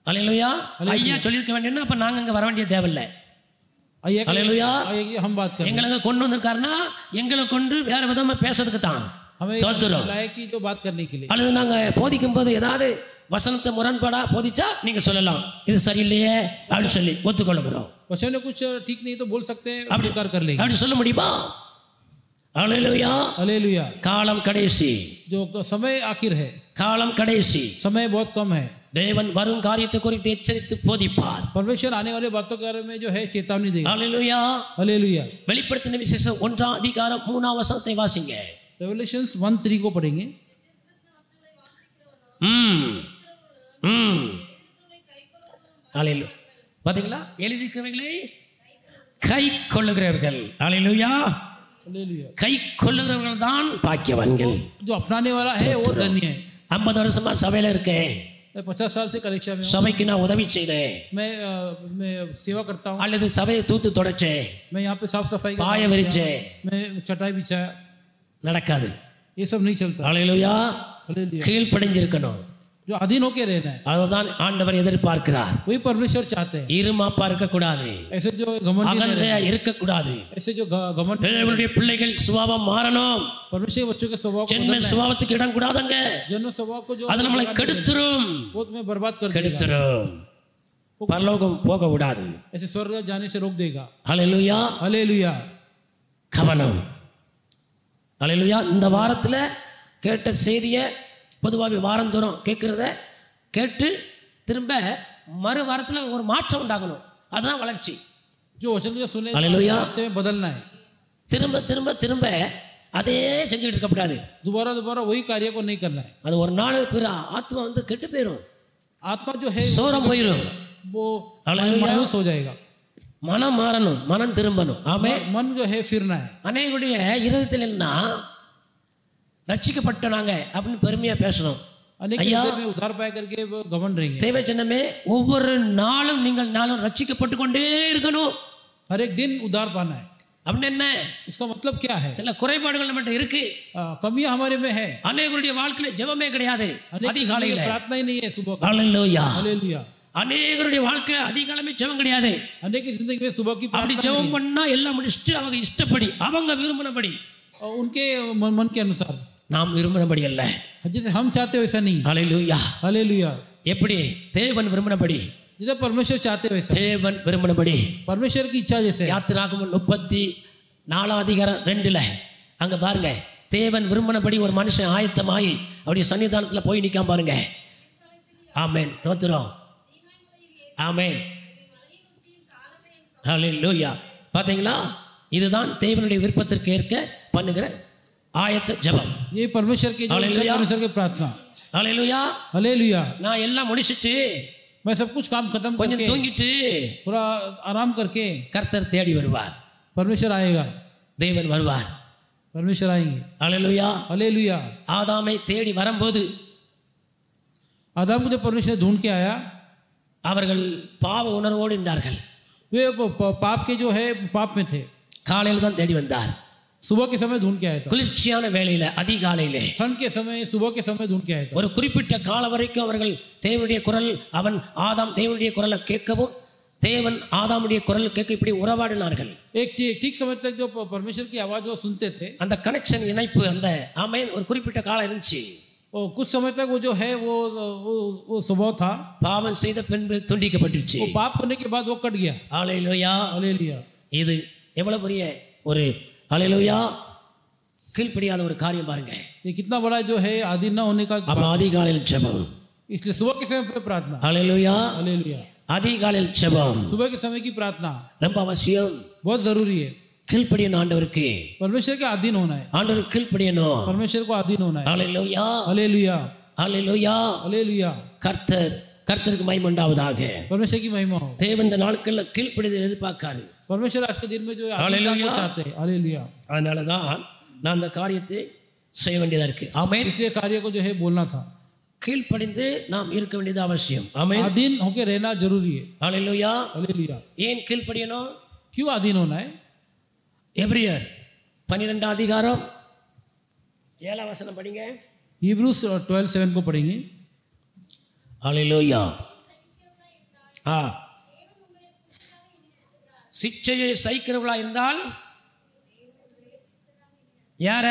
ஹல்லேலூயா. ஐயா சொல்லிருக்க வேண்டியதுன்னா அப்ப நாங்க அங்க வர வேண்டிய தேவையில்லை. अय्या हालेलुया। हम बात करें। எங்களை கொண்டு வந்திருக்காருன்னா எங்களை கொண்டு வேற விதமா பேசுறதுக்கு தான். हमें தோத்துறோம். लायक की जो बात करने के लिए। அல்லது நாங்க போதிக்கும் போது ஏதாவது வசனத்தை முரண்படா போதிச்சா நீங்க சொல்லலாம், இது சரியில்லையே அப்படின்னு சொல்லி ஒத்துக்கொள்ளுகிறோம். वचन में कुछ ठीक नहीं तो बोल सकते हैं, स्वीकार कर लेंगे। அப்படி சொல்ல முடியுமா? ஹல்லேலூயா. हालेलुया। காலம் கடைசி. जो समय आखिर है, காலம் கடைசி. समय बहुत कम है। தேவன் வரும் காரியத்தை குறித்து எச்சரித்து போதிப்பார். परमेश्वर आने वाले बातों के बारे में जो है चेतावनी देगा। ஹல்லேலூயா. हालेलुया। வெளிப்படுத்தின விசேஷம் 1:3 வாசிங்க. रेवलेशंस 1:3 को पढ़ेंगे। ஹல்லேலூயா. பாத்தீங்களா? எழுதிக்கிறவர்களை கை கொள்ளுகிறவர்கள். ஹல்லேலூயா. हालेलुया। கை கொள்ளுகிறவர்கள் தான் பாக்கியவான்கள். जो अपनाने वाला है वो धन्य है। 50 வருஷமா சபையில இருக்கேன், मैं 50 साल से कलेक्शन में हूँ। சபைக்கு நான் உதவி செய்தேன், मैं सेवा करता हूँ। அல்லது சபையை தூத்து தொடச்சேன், मैं यहाँ पे साफ सफाई का பாய काम किया। விரிச்சேன், मैं चटाई बिछाया। நடக்காது. ये सब नहीं चलता। ஹல்லேலூயா. हालेलुया। கீழ்ப்படிஞ்சிருக்கணும். जो अधीन होके रहना है, அதுதான் ஆண்டவர் எதிர்பார்க்கிறார். वही परमेश्वर चाहते हैं. இருமாப்பா இருக்கக்கூடாது, ऐसे जो घमंडी नहीं அகந்தையா रहना, இருக்கக்கூடாது. ऐसे जो घमंड, தேவனுடைய பிள்ளைகள் சுபாவம் மாறணும். परमेश्वर के बच्चों के स्वभाव को ஜென்ம बदलना है. சுபாவத்துக்கு இடம் கூடாதுங்க. जन्म स्वभाव को जो அது நம்மளை கெடுத்துரும், वो तुम्हें बर्बाद कर देगा, கெடுத்துரும். பரலோகம் போக விடாது. ऐसे स्वर्ग जाने से रोक देगा. ஹல்லேலூயா, हालेलुया. கவனம். ஹல்லேலூயா. இந்த வாரத்தில் கேட்ட செய்தியை பொதுவாக வாரந்தோறும் கேட்குறத கேட்டு திரும்ப மறு வாரத்தில் ஒரு மாற்றம் உண்டாகணும். அதுதான் வளர்ச்சி. जो वचन जो सुने हालेलुया. हफ्ते में बदलना है. திரும்ப திரும்ப திரும்ப அதே செஞ்சுக்கிட்டு இருக்கக்கூடாது. दोबारा दोबारा वही कार्य को नहीं करना है. அது ஒரு நாள் பிற ஆத்மா வந்து கெட்டு போயிடும், आत्मा जो है சோரம் போயிடும். वो हालेलुया. मायूस हो जाएगा. மனம் மாறணும், மனம் திரும்பணும். ஆமே. मन जो है फिरना है. அநேகருடைய இருதயத்தில் என்ன ரட்சிக்கப்பட்டனாங்க அப்படின்னு பெருமையா பேசணும். अनेक ஐயா, हृदय में उद्धार पाए करके वो घमंड रहेंगे. தேவஜனமே, ஒவ்வொரு நாளும் நீங்கள் நாளும் ரட்சிக்கப்பட்டு கொண்டே இருக்கணும். हर एक दिन उद्धार पाना है. அப்படின்னு என்ன? इसका मतलब क्या है? சில குறைபாடுகள் நம்மகிட்ட இருக்கு. कमियां हमारे में है. அநேகருடைய வாழ்க்கையில ஜெபமே கிடையாது, अनेक அதிகாலையில. प्रार्थना ही नहीं है सुबह का. ஹல்லேலூயா. हालेलुया. அநேகருடைய வாழ்க்கையில அதிகாலமே ஜெபம் கிடையாது. अनेक की जिंदगी में सुबह की அப்படி प्रार्थना ஜெபம் नहीं है. பண்ணா எல்லாம் முடிச்சுட்டு அவங்க இஷ்டப்படி அவங்க விரும்பினபடி, और उनके मन के अनुसार, நாம் விரும்பினபடி அல்ல. जैसे हम चाहते हो वैसा नहीं. ஹல்லேலூயா. हालेलुया. எப்படி? தேவன் விரும்பினபடி, जैसे परमेश्वर चाहते हो वैसा. தேவன் விரும்பினபடி. परमेश्वर की इच्छा जैसे. யாத்திராகமம் 34:2 அங்க பாருங்க, தேவன் விரும்பினபடி ஒரு மனுஷன் ஆயத்தமாயி அவருடைய சன்னிதானத்தில் போய் நிற்காம பாருங்க. ஆமென், தோத்துறோம். ஆமென், ஹல்லேலூயா. பாத்தீங்களா? இதுதான் தேவனுடைய விருப்பத்திற்கு ஏற்க பண்ணுகிற ஆயத்த ஜெபம். ये परमेश्वर की जो इच्छा के अनुसार की प्रार्थना. ஹல்லேலூயா. हालेलुया. நான் எல்லாம் முடிச்சிட்டு मैं सब कुछ काम खत्म கொஞ்சம் करके தூங்கிட்டு थोड़ा आराम करके கர்த்தர் தேடி வருவார், परमेश्वर आएगा. தேவன் வருவார். परमेश्वर आएंगे. ஹல்லேலூயா. हालेलुया. ஆதாமை தேடி வரும்போது आदम को जब परमेश्वर ढूंढ के आया, அவர்கள் பாவ உணர்வோடு இருந்தார்கள். वे पाप के जो है पाप में थे. காலையில் தான் தேடி வந்தார். सुबह के समय ढूंढ के आया था. குளிர்ச்சியான வேளையில, அதிகாலையிலே, ठंड के समय, सुबह के समय ढूंढ के आया था. ஒரு குறிப்பிட்ட காலம் வரைக்கும் அவர்கள் தேவனுடைய குரல், அவன் ஆதாம் தேவனுடைய குரலை கேட்கவும் தேவன் ஆதாமுடைய குரல் கேட்க இப்படி உறவாடினார்கள். एक ठीक समय तक जो परमेश्वर की आवाज वो सुनते थे. அந்த கனெக்ஷன், இணைப்பு, அந்த ஆமென், ஒரு குறிப்பிட்ட காலம் இருந்துச்சு. और कुछ समय तक वो जो है वो स्वभाव था. பாவம் செய்த பின்பு துண்டிக்கப்பட்டுச்சு. वो पाप होने के बाद वो कट गया. ஹல்லேலூயா. हालेलुया. இது எவ்வளவு பெரிய ஒரு ஹல்லேலூயா கீழ்ப்படியாத ஒரு காரியம் பாருங்க. ये कितना बड़ा जो है अधीन न होने का. அப்ப அதிகாலையில் ஜெபம். इसलिए सुबह के समय पे प्रार्थना. ஹல்லேலூயா. हालेलुया. அதிகாலையில் ஜெபம் सुबह के समय की प्रार्थना ரொம்ப அவசியம். बहुत जरूरी है. கீழ்ப்படியணும் ஆண்டவருக்கு. परमेश्वर के अधीन होना है. ஆண்டவருக்கு கீழ்ப்படியணும். परमेश्वर को अधीन होना है. ஹல்லேலூயா. हालेलुया. ஹல்லேலூயா. हालेलुया. கர்த்தருக்கு மகிமை உண்டாவதாக. परमेश्वर की महिमा हो. தேவன் இந்த நாட்களில் கீழ்ப்படிதல் எதிர்பார்க்காரு. परमेश्वर आज के दिन में जो हालेलुया. चाहते हैं. हालेलुया. அதனால தான் நான் அந்த காரியத்தை செய்ய வேண்டியதா இருக்கு. ஆமென். इसलिए कार्य को जो है बोलना था. கீழ்ப்படிந்து நாம் இருக்க வேண்டியது அவசியம். ஆமென். अधीन होके रहना जरूरी है. ஹல்லேலூயா. हालेलुया. ஏன் கீழ்ப்படியணும்? क्यों अधीन होना है? எபிரியர் 12:7 படிங்க. हिब्रूस 12:7 को पढ़ेंगे. ஹல்லேலூயா. சிச்சையை சகிக்கிறவர்களா இருந்தால் யார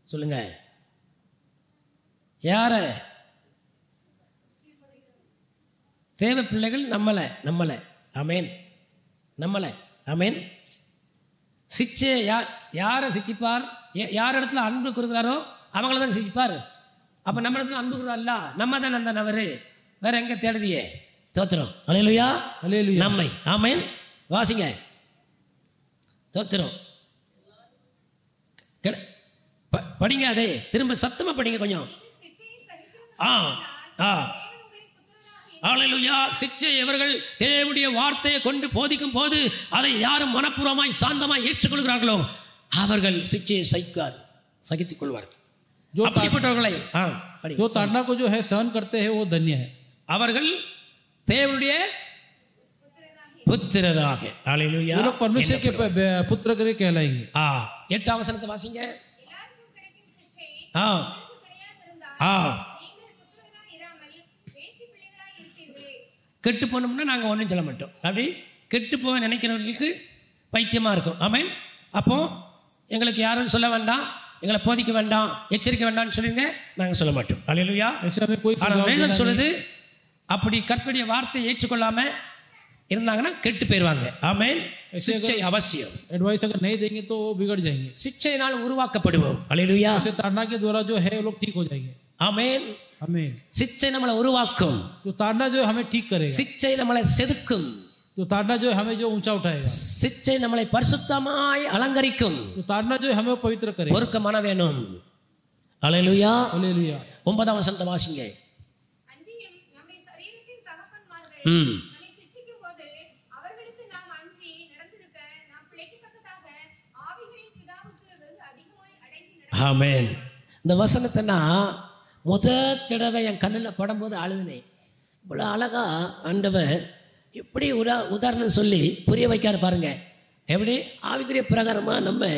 சொல்லுங்க, யார? தேவ பிள்ளைகள் நம்மளை. ஆமென். நம்மளை. ஆமென். சிச்சை யாரை சிச்சிப்பார்? யார் இடத்துல அன்பு கொடுக்குறாரோ அவங்கள தான் சிச்சிப்பார். அப்போ நம்ம இடத்துல அன்பு கொடுக்குறாருல்ல, நம்ம தான் அந்த நபரு, வேற எங்கே தேடுதியே? தோத்திரம். ஹல்லேலூயா. हालेलुया. நம்மை. ஆமென். வாசிங்க. தோத்திரம். படிங்க, அதே திரும்ப சத்தமா படிங்க கொஞ்சம். சிற்சையை சகிக்கிறவர்கள் ஆ ஆ தேவன் உங்களை புத்திரராக ஹல்லேலூயா. சிச்சை இவர்கள் தேவனுடைய வார்த்தையை கொண்டு போதிக்கும் போது அதை யாரும் மனப்பூர்வமாய் சாந்தமாய் ஏற்றுக்கொள்கிறார்களோ அவர்கள் சிச்சையை சகித்துக் கொள்வார்கள். அப்படிப்பட்டவர்களை जो ताड़ना को जो है सहन करते हैं वो धन्य है. அவர்கள் தேவனுடைய புத்திரராக. ஹல்லேலூயா. ये लोग परमेश्वर के पुत्र करे कहलाएंगे. 8ஆம் வசனத்தை வாசிங்க. எல்லாருக்கும் கிடைக்கும் சிற்சை ஆ உங்களுக்கு கிடையாதிருந்தால் ஆ நீங்கள் கெட்டு போனோம்னா நாங்கள் ஒன்றும் சொல்ல மாட்டோம். அப்படி கெட்டு போக நினைக்கிறவர்களுக்கு பைத்தியமாக இருக்கும். ஆமென். அப்போது எங்களுக்கு யாரும் சொல்ல வேண்டாம், எங்களை போதிக்க வேண்டாம், எச்சரிக்க வேண்டாம்னு சொல்லுங்க, நாங்கள் சொல்ல மாட்டோம். அல்லேலூயா. ऐसे हमें कोई ஆனால் सुझाव வேதம் देना சொல்லுது, அப்படி கர்த்தருடைய வார்த்தையை ஏற்றுக்கொள்ளாமல் இருந்தாங்கன்னா கெட்டு போயிடுவாங்க. ஆமென். சிக்ஷை அவசியம். एडवाइस अगर नहीं देंगे तो वो बिगड़ जाएंगे. சிக்ஷையினால் உருவாக்கப்படுவோம். அல்லேலூயா. ऐसे ताड़ना के द्वारा जो है वो लोग ठीक हो जाएंगे. ஆமென். आमीन. சிக்ஷை நம்மளை உருவாக்கும், तो ताड़ना जो है हमें ठीक करेगा. சிக்ஷை நம்மளை செதுக்கும், तो ताड़ना जो है हमें जो ऊंचा उठाएगा. சிக்ஷை நம்மளை பரிசுத்தமாய் அலங்கரிக்கும். तो ताड़ना जो है हमें पवित्र करेगा. பொறுக்க மனம் வேணும். அல்லேலூயா. हालेलुया. 9ஆம் வசனத்தை வாசிங்க. அன்றியும் நம்முடைய சரீரத்தின் தகப்பன்மார்கள் ம். நம்மை சிட்சிக்கும் போது அவர்களுக்கு நாம் அஞ்சி நடந்திருக்க நாம் பிழைக்கத்தக்கதாக ஆவிகளின் பிதாவுக்கு வெகு அதிகமாய் அடங்கி நடக்க ஆமென். இந்த வசனத்தை நான் தடவை என் கண்ணில் படும்போது அழுதுனேன். இவ்வளோ அழகா ஆண்டவர் எப்படி உதாரணம் சொல்லி புரிய வைக்காரு பாருங்க. எப்படி ஆவிக்குரிய பிரகாரமாக நம்ம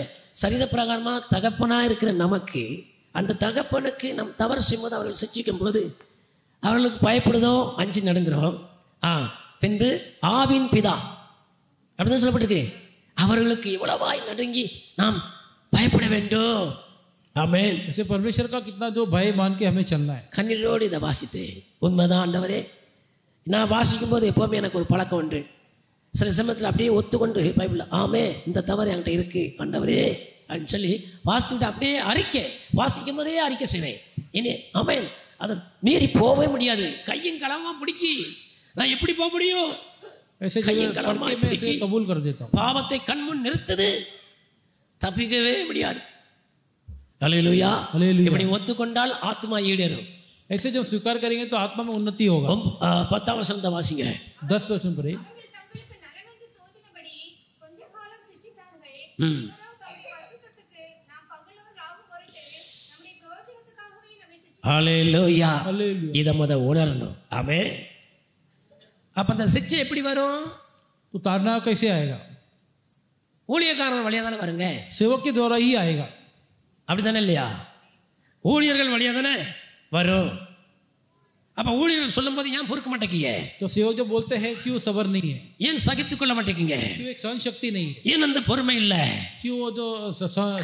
சரீர பிரகாரமாக தகப்பனாக இருக்கிற நமக்கு, அந்த தகப்பனுக்கு நம் தவறு செய்யும்போது அவர்கள் சிக்ஷிக்கும் போது அவர்களுக்கு பயப்படுதோ அஞ்சு நடுங்குறோம். பின்பு ஆவின் பிதா அப்படிதான் சொல்லப்பட்டிருக்கு, அவர்களுக்கு இவ்வளவாய் நடுங்கி நாம் பயப்பட வேண்டும். ஆமென். ऐसे परमेश्वर का कितना जो भय मान के हमें चलना है. கண்ணீரோடு இதை வாசித்தேன். உண்மைதான் ஆண்டவரே. நான் வாசிக்கும் போது எப்போவுமே எனக்கு ஒரு பழக்கம் உண்டு. சில சமயத்தில் அப்படியே ஒத்துக்கொண்டு பைபிளில் ஆமே இந்த தவறு என்கிட்ட இருக்கு ஆண்டவரே அப்படின்னு சொல்லி வாசித்துட்டு அப்படியே வாசிக்கும் போதே அறிக்கை செய்வேன். இனி ஆமென், அதை மீறி போகவே முடியாது. கையும் களமா பிடிக்கி நான் எப்படி போக முடியும்? ऐसे கையும் जगह களமா पढ़ के मैं इसे कबूल कर देता हूँ. பாவத்தை கண்முன் நிறுத்துது, தப்பிக்கவே முடியாது. அல்லேலூயா. அல்லேலூயா. இப்படி ஒத்துக்கொண்டால் ஆத்மா ஈடேறும். ऐसे जब स्वीकार करेंगे तो आत्मा में उन्नति होगा. 10ஆம் வசனத்தை வாசிங்க. 10 वचन पढ़े. அவர்கள் தங்களுக்கு நலமென்று தோன்றினபடி கொஞ்ச காலம் சிட்சித்தார்கள். ம். இதோ தம்முடைய பரிசுத்தத்துக்கு நாம் பங்குள்ளவர் ஆகும் பொருட்டு நம்முடைய பிரயோஜனத்துக்காகவே நம்மை சிட்சித்தார்கள். ஹல்லேலூயா. हालेलुया. இதை உணரணும். ஆமென். அப்ப அந்த சிக்ஷை எப்படி வரும்? तो ताड़ना कैसे आएगा? ஊழியக்காரன் வழியா தானே வருங்க. सेवक के द्वारा ही आएगा. அப்படித்தானே இல்லையா? ஊழியர்கள் வழியா தானே வரும். அப்ப ஊழியர்கள் சொல்லும் போது ஏன் பொறுக்க மாட்டேங்க? तो सेवक जब बोलते हैं क्यों सबर नहीं है, ஏன் சகித்துக் கொள்ள மாட்டேங்க? क्यों एक सहन शक्ति नहीं है, ஏன் அந்த பொறுமை இல்லை? क्यों वो जो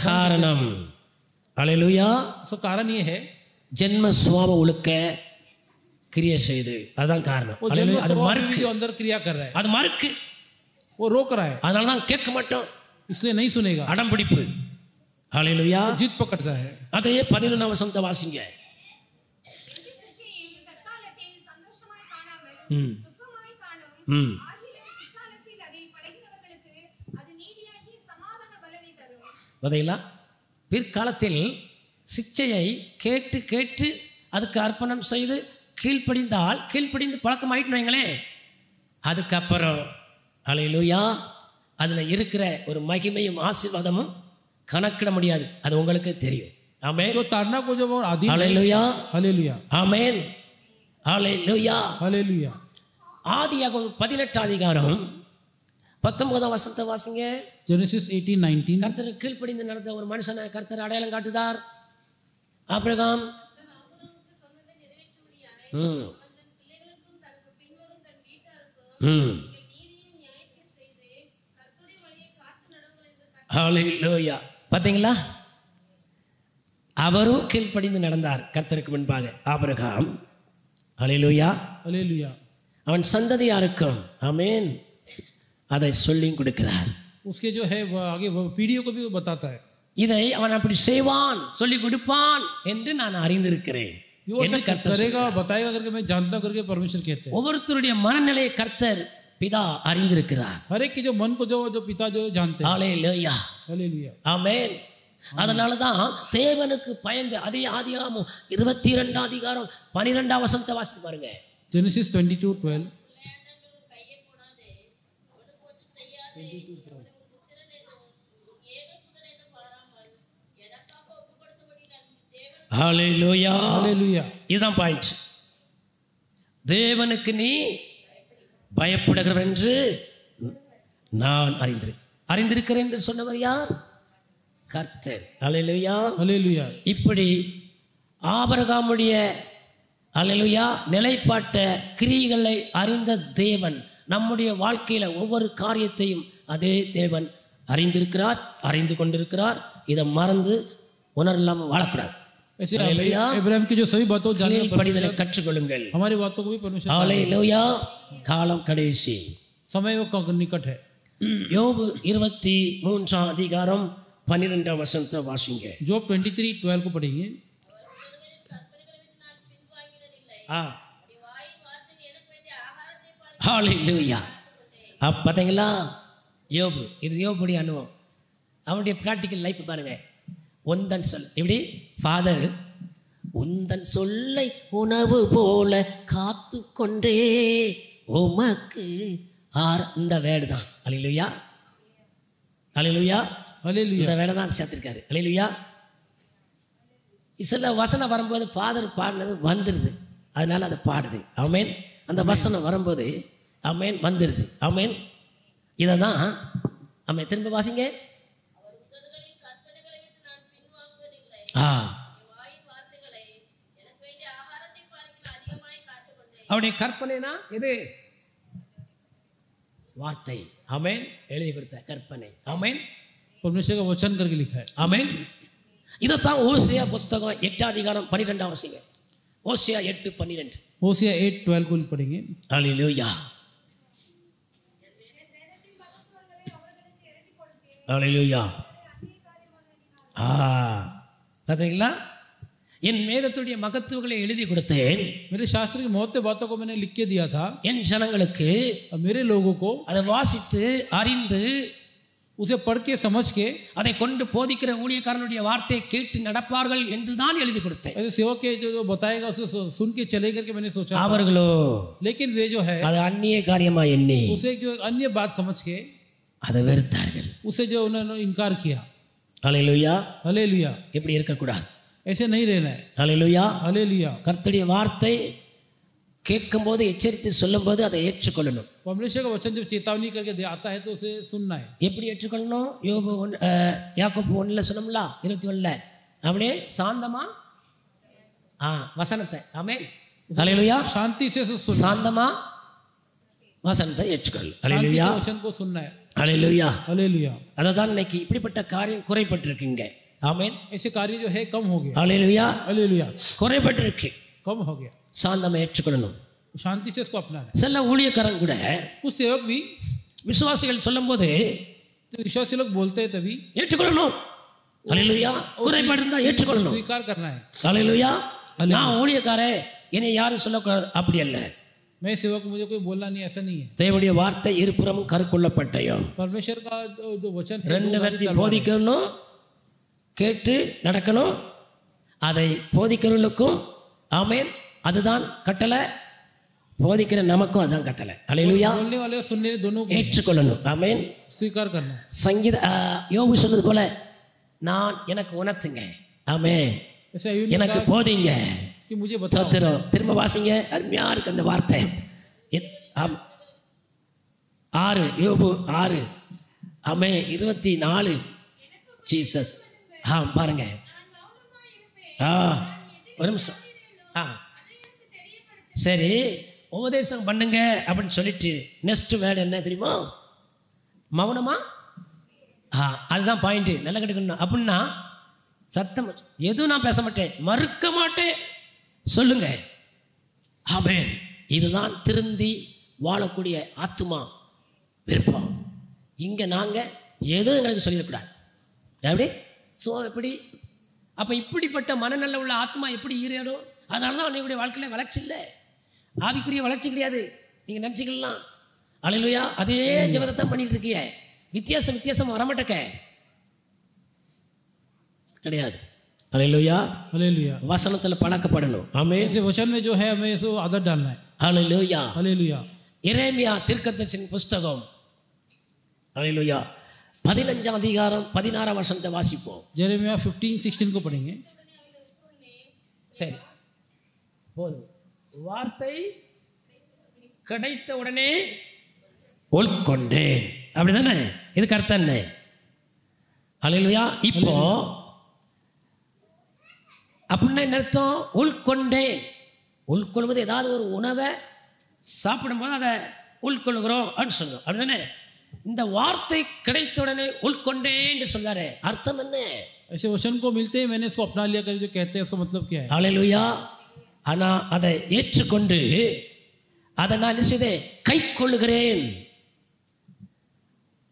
காரணம் ஹல்லேலூயா, उसका कारण ये है ஜென்ம சுவாப ஒழுக்க கிரியை செய்து, அதுதான் காரணம். वो जन्म ஹல்லேலூயா. அது स्वभाव மறுக்கு, जो अंदर क्रिया कर रहा है அது மறுக்கு, वो रोक रहा है, அதனால தான் கேட்க மாட்டோம். इसलिए नहीं सुनेगा, அடம் பிடிப்பு. ஹல்லேலூயா. जिद पकड़ता है. அதே 11ஆம் வசனத்தை வாசிங்க. எந்த சிட்சையையும் தற்காலத்தில் சந்தோஷமாய் காணாமல் ம். துக்கமாய் காணும். ம். ஆகிலும் பிற்காலத்தில் அதில் பழகினவர்களுக்கு அது நீதியாகிய சமாதான பலனை தரும். பார்த்தீங்களா? பிற்காலத்தில் சிக்ஷையை கேட்டு கேட்டு அதுக்கு அர்ப்பணம் செய்து கீழ்ப்படிந்து பழக்கமாயிட்டு வைங்களேன், அதுக்கப்புறம் ஹல்லேலூயா அதில் இருக்கிற ஒரு மகிமையும் ஆசீர்வாதமும் கணக்கிட முடியாது. அது உங்களுக்கு தெரியும். ஆமென். तो ताड़ना को जब वो आदि ஹல்லேலூயா. हालेलुया. ஆமென். ஹல்லேலூயா. हालेलुया. ஆதியாகமம் 18ஆம் அதிகாரம் 19ஆம் வசனத்தை வாசிங்க. जेनेसिस 18:19. கர்த்தர் கீழ்ப்படிந்து நடந்த ஒரு மனுஷனை கர்த்தர் அடையாளம் காட்டுதார். ஆபிரகாம் ம் ம் ஹல்லேலூயா. பார்த்தீங்களா? அவரும் கீழ்ப்படிந்து நடந்தார் கர்த்தருக்கு முன்பாக ஆபிரகாம். ஹல்லேலூயா. हालेलुया. அவன் சந்ததியாருக்கும் ஆமென் அதை சொல்லி கொடுக்கிறார். उसके जो है वो आगे पीढ़ियों को भी बताता है. இதை அவன் அப்படி செய்வான் சொல்லி கொடுப்பான் என்று நான் அறிந்திருக்கிறேன் ये என்று ऐसा கர்த்தர் करेगा बताएगा करके मैं जानता करके परमेश्वर कहते हैं. ஒவ்வொருத்தருடைய மனநிலையை கர்த்தர் பிதா அறிந்திருக்கிறார். हर एक के जो मन को जो पिता जो जानते हैं. ஹல்லேலூயா. हालेलुया. ஆமென். அதனால தான் தேவனுக்கு பயந்து அதே ஆதியாகமம் 22ஆம் அதிகாரம் 12ஆம் வசனத்தை வாசித்து பாருங்க. जेनेसिस 22:12. ஹல்லேலூயா. हालेलुया. இதுதான் பாயிண்ட். தேவனுக்கு நீ பயப்படுகிறவர் என்று நான் அறிந்திருக்கிறேன் என்று சொன்னவர் யார்? கர்த்தர். ஹல்லேலூயா. हालेलुया. இப்படி ஆபிரகாமுடைய அல்லேலூயா. நிலைப்பாட்ட கிரியைகளை அறிந்த தேவன் நம்முடைய வாழ்க்கையில் ஒவ்வொரு காரியத்தையும் அதே தேவன் அறிந்திருக்கிறார், அறிந்து கொண்டிருக்கிறார். இதை மறந்து உணர்வில்லாமல் வாழக்கூடாது. ऐसे इब्राहिम की जो सभी बातों जानने படிதலை கற்றுக்கொள்ளுங்கள். हमारी बातों को भी परमेश्वर அல்லேலூயா. காலம் கடைசி, समय वो निकट है. யோபு 23 அதிகாரம் 12 வசனத்தை வாசிங்க. जॉब 23:12 को पढ़ेंगे. ஹalleluya. பார்த்தீங்களா யோபு, இது யோபுடைய அனுபவம். அவனுடைய ப்ராக்டிக்கல் லைஃப் பாருங்க. உந்தன் சொல் எப்படி ஃபாதர், உந்தன் சொல்லை உணவு போல காத்து கொண்டே உமக்கு இந்த வேடு தான். அல்லேலூயா, அல்லேலூயா, हालेलुया. இந்த வேடை தான் சேர்த்திருக்காரு. அல்லேலூயா. சில வசனம் வரும்போது ஃபாதர் பாடினது வந்துடுது, அதனால அதை பாடுது. ஆமேன். அந்த வசனம் வரும்போது ஆமேன் வந்துடுது. ஆமேன். இதை தான் ஆமேன். திரும்ப வாசிங்க. அவருடைய கற்பனைனா எது? வார்த்தை. ஆமேன். எழுதி கொடுத்த கற்பனை. ஆமேன். परमेश्वर का वचन करके लिखा है. ஆமேன். இதைத்தான் ஓசியா புஸ்தகம் 8 அதிகாரம் 12 வாசிங்க. ஓசியா 8:12. होशिया 8:12 को पढ़ेंगे. ஹalleluya, ஹalleluya. பார்த்தீங்களா, என் வேதத்துடைய மகத்துவங்களை எழுதி கொடுத்தேன். मेरे शास्त्र की महत्व बातों को मैंने लिख के दिया था. என் ஜனங்களுக்கு मेरे लोगों को அதை வாசித்து அறிந்து उसे पढ़ के समझ के அதை கொண்டு போதிக்கிற ஊழியக்காரனுடைய வார்த்தையை கேட்டு நடப்பார்கள் என்று தான் எழுதி கொடுத்தேன். ऐसे सेवक के जो बताएगा उसे सुन के चले करके मैंने सोचा. அவர்களோ लेकिन वे जो है அது அந்நிய காரியமா எண்ணி उसे जो अन्य बात समझ के அதை வெறுத்தார்கள். उसे जो उन्होंने इनकार किया. ஹalleluya. हालेलुया. இப்படி இருக்கக்கூடாது. ऐसे नहीं रहना है. ஹalleluya. हालेलुया. கர்த்தருடைய வார்த்தை கேட்கும்போது எச்சரித்து சொல்லும்போது அதை ஏற்றுக்கொள்ளணும். परमेश्वर का वचन जब चेतावनी करके आता है तो उसे सुनना है. எப்படி ஏற்றுக்கொள்ளணும்? யாக்கோபு 1 சொன்னோம்ல 21 அப்படியே சாந்தமா வசனத்தை ஆமென். ஹalleluya. शांति से सुनना. சாந்தமா வசனத்தை ஏற்றுக்கொள். शांति ஹalleluya. से वचन को सुनना है. ஹalleluya. हालेलुया. அததான் இன்னைக்கு இப்படிப்பட்ட காரியம் குறைபட்டிருக்குங்க. ஆமென். ऐसे कार्य जो है कम हो गया. ஹalleluya. हालेलुया. குறைபட்டிருக்கு. कम हो गया. சாந்தமா ஏற்றுக்கொள்ளணும். शांति से इसको अपनाना है. சில ஊழியக்காரங்க கூட कुछ सेवक भी விசுவாசிகள் சொல்லும்போது तो विश्वासी लोग बोलते हैं तभी ஏற்றுக்கொள்ளணும். ஹalleluya. குறைபாடு ஏற்றுக்கொள்ளணும். स्वीकार करना है. ஹalleluya. நான் ஊழியக்காரே என்னை யாரும் சொல்லக்கூடாது அப்படி அல்ல. मैं सेवक मुझे कोई बोलना नहीं, ऐसा नहीं है. தேவனுடைய வார்த்தை இருபுறமும் கருக்குள்ளப்பட்டயம். परमेश्वर का जो वचन है ரெண்டு பேர்த்தி போதிக்கணும், கேட்டு நடக்கணும். அதை போதிக்கிறவர்களுக்கும் ஆமென் அதுதான் கட்டளை, போதிக்கிற நமக்கும் அதுதான் கட்டளை. ஹalleluya. बोलने वाले और सुनने दोनों को ஏற்றுக்கொள்ளணும். ஆமென். स्वीकार करना है. சங்கீத யோபு சொன்னது போல நான் எனக்கு உணர்த்துங்க. ஆமென். ऐसे अय्यूब ने எனக்கு कहा போதிங்க. कि मुझे बताओ. சத்திரம் திரும்ப வாசிங்க. அருமையா இருக்கு அந்த வார்த்தை. 6 யோபு 6 ஆமென் 24 ஜீசஸ். பாருங்க. ஒரு நிமிஷம். சரி, உபதேசம் பண்ணுங்க அப்படின்னு சொல்லிட்டு நெக்ஸ்ட் வேலை என்ன தெரியுமா? மௌனமா? அதுதான் பாயிண்ட். நல்லா கிடைக்கணும். அப்படின்னா சத்தம் எதுவும் நான் பேச மாட்டேன், மறுக்க மாட்டேன், சொல்லுங்க. ஆமென். இதுதான் திருந்தி வாழக்கூடிய ஆத்துமா விருப்பம். இங்கே நாங்கள் எதுவும் எங்களுக்கு சொல்லிடக்கூடாது. எப்படி? எப்படி? அப்போ இப்படிப்பட்ட மனநல உள்ள ஆத்மா எப்படி ஈரேறும்? அதனால தான் உன்னுடைய வாழ்க்கையில் வளர்ச்சி இல்லை, ஆவிக்குரிய வளர்ச்சி கிடையாது. நீங்கள் நினச்சிக்கலாம் ஹalleluya அதே ஜெபத்தை தான் பண்ணிட்டு இருக்கீங்க, வித்தியாசம் வரமாட்டேக்க கிடையாது. ஹalleluya. हालेलुया. வசனத்தில் பழக்கப்படணும். ஆமென். ऐसे वचन में जो है हमें इसको आदत डालना है. ஹalleluya. हालेलुया. எரேமியா தீர்க்கதரிசியின் புஸ்தகம் ஹalleluya 15 அதிகாரம் 16 வசனத்தை வாசிப்போம். यिर्मयाह 15:16 को पढ़ेंगे. சரி போதும். வார்த்தை கிடைத்த உடனே உள்கொண்டேன், அப்படிதானே? இதுக்கு அர்த்தம் என்ன? ஹalleluya. இப்போ அப்படின்னா என்ன அர்த்தம்? உள்கொண்டேன், உள்கொள்வது ஏதாவது ஒரு உணவை சாப்பிடும்போது அதை உள்கொள்கிறோம் அப்படின்னு சொல்லுவோம். அப்படிதானே? இந்த வார்த்தை கிடைத்த உடனே உள்கொண்டேன் என்று சொல்றாரு. அர்த்தம் என்ன? ऐसे वचन को मिलते ही मैंने इसको अपना लिया कर जो कहते हैं उसका मतलब क्या है? ஹல்லேலூயா. ஆனா அதை ஏற்றுக்கொண்டு அதை நான் என்ன செய்தேன்? கை கொள்ளுகிறேன்.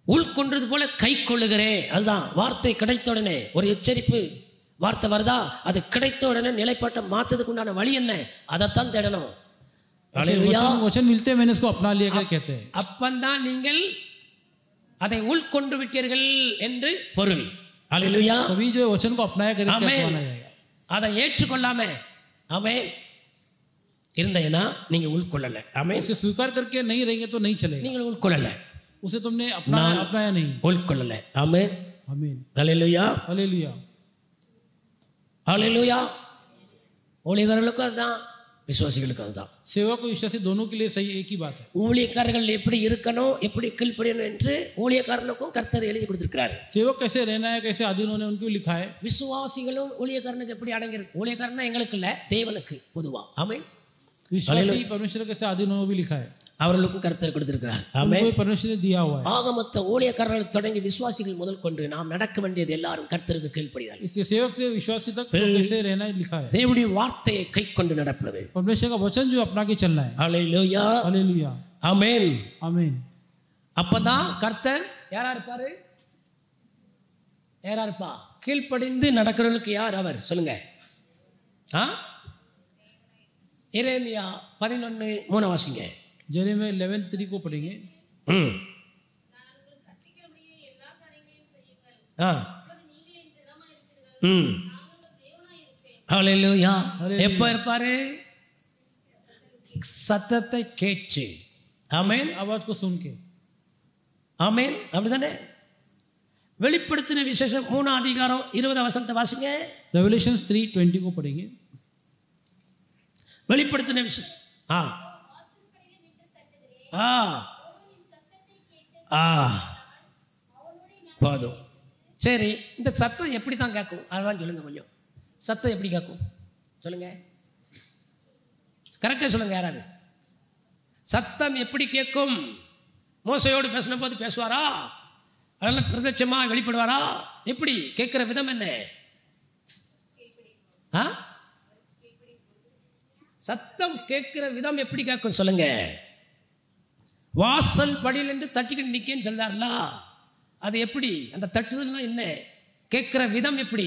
உள்கொண்டது போல கை கொள்ளுகிறேன். அதுதான் வார்த்தை கிடைத்த உடனே ஒரு எச்சரிப்பு வார்த்தை வருதா, அது கிடைத்த உடனே நிலைப்பாட்டை மாற்றதுக்கு உண்டான வழி என்ன, அதைத்தான் தேடணும். वचन मिलते हैं मैंने इसको अपना लिया कर कहते हैं. அப்பந்தான் நீங்கள் அதை உள்கொண்டு விட்டீர்கள் என்று பொருள். ஹல்லேலூயா. तभी जो वचन को अपनाया करें क्या माना जाएगा. அதை ஏற்றுக்கொள்ளாம ஆமென் இருந்தேனா நீங்க உள்கொள்ளல. ஆமென். उसे स्वीकार करके नहीं रहेंगे तो नहीं चलेगा. நீங்கள் உள்கொள்ளல. उसे तुमने अपनाया नहीं. உள்கொள்ளல. ஆமென். आमीन. ஹல்லேலூயா. हालेलुया. ஹல்லேலூயா. ஊழியர்களுக்கும் அதுதான், விசுவாசிகளுக்கும் அதுதான். सेवक और विश्वासी दोनों के लिए सही एक ही बात है. ஊழியக்காரர்கள் எப்படி இருக்கணும், எப்படி கீழ்ப்படியணும் என்று ஊழியக்காரனுக்கும் கர்த்தர் எழுதி கொடுத்திருக்கிறார். सेवक कैसे रहना है, कैसे अधीन होने उनको लिखा है. விசுவாசிகளும் ஊழியக்காரனுக்கு எப்படி அடங்கியிருக்கு. ஊழியக்காரனா எங்களுக்கு இல்ல, தேவனுக்கு பொதுவா. ஆமென். विश्वासी परमेश्वर कैसे अधीन होने भी लिखा है. அவர்களுக்கும் கர்த்தர் கொடுத்திருக்கிறார். ஆமென். उनको परमेश्वर ने दिया हुआ है. ஆகமொத்த ஊழியக்காரர்கள் தொடங்கி விசுவாசிகள் முதல் கொண்டு நாம் நடக்க வேண்டியது எல்லாரும் கர்த்தருக்கு கீழ்ப்படிதல். इसलिए सेवक से विश्वासी तक तो कैसे रहना है लिखा है. தேவனுடைய வார்த்தையை கைக்கொண்டு நடப்பது. परमेश्वर का वचन जो अपना के चलना है. ஹல்லேலூயா. हालेलुया. ஆமென். आमीन. அப்பதான் கர்த்தர் யாரா இருப்பாரு? யாரா இருப்பா? கீழ்ப்படிந்து நடக்கிறவர்களுக்கு யார் அவர்? சொல்லுங்க. எரேமியா 11:3 வாசிங்க. जेरेमिया 11:3 को पढ़ेंगे. ஹல்லேலூயா. எப்ப இருப்பாரு? சத்தத்தை கேட்டு. ஆமென். आवाज को सुन के. ஆமென். அப்படிதானே? வெளிப்படுத்தின விசேஷம் 3 அதிகாரம் 20 வசனத்தை வாசிங்க. रेवलेशंस 3:20 को पढ़ेंगे. வெளிப்படுத்தின விசேஷம் போதும். சரி, இந்த சத்தம் எப்படி தான் கேட்கும்? அதெல்லாம் சொல்லுங்க. கொஞ்சம் சத்தம் எப்படி கேட்கும் சொல்லுங்க. கரெக்டாக சொல்லுங்க. யாராவது சத்தம் எப்படி கேட்கும்? மோசையோடு பேசின போது பேசுவாரா? அதெல்லாம் பிரத்யட்சமாக வெளிப்படுவாரா? எப்படி கேட்குற விதம் என்ன? சத்தம் கேட்கிற விதம் எப்படி கேட்கும் சொல்லுங்க. வாசல் படியில் என்று தட்டிக்கிட்டு நிற்கேன்னு சொல்றாருல, அது எப்படி? அந்த தட்டுதல்னா என்ன? கேட்கிற விதம் எப்படி?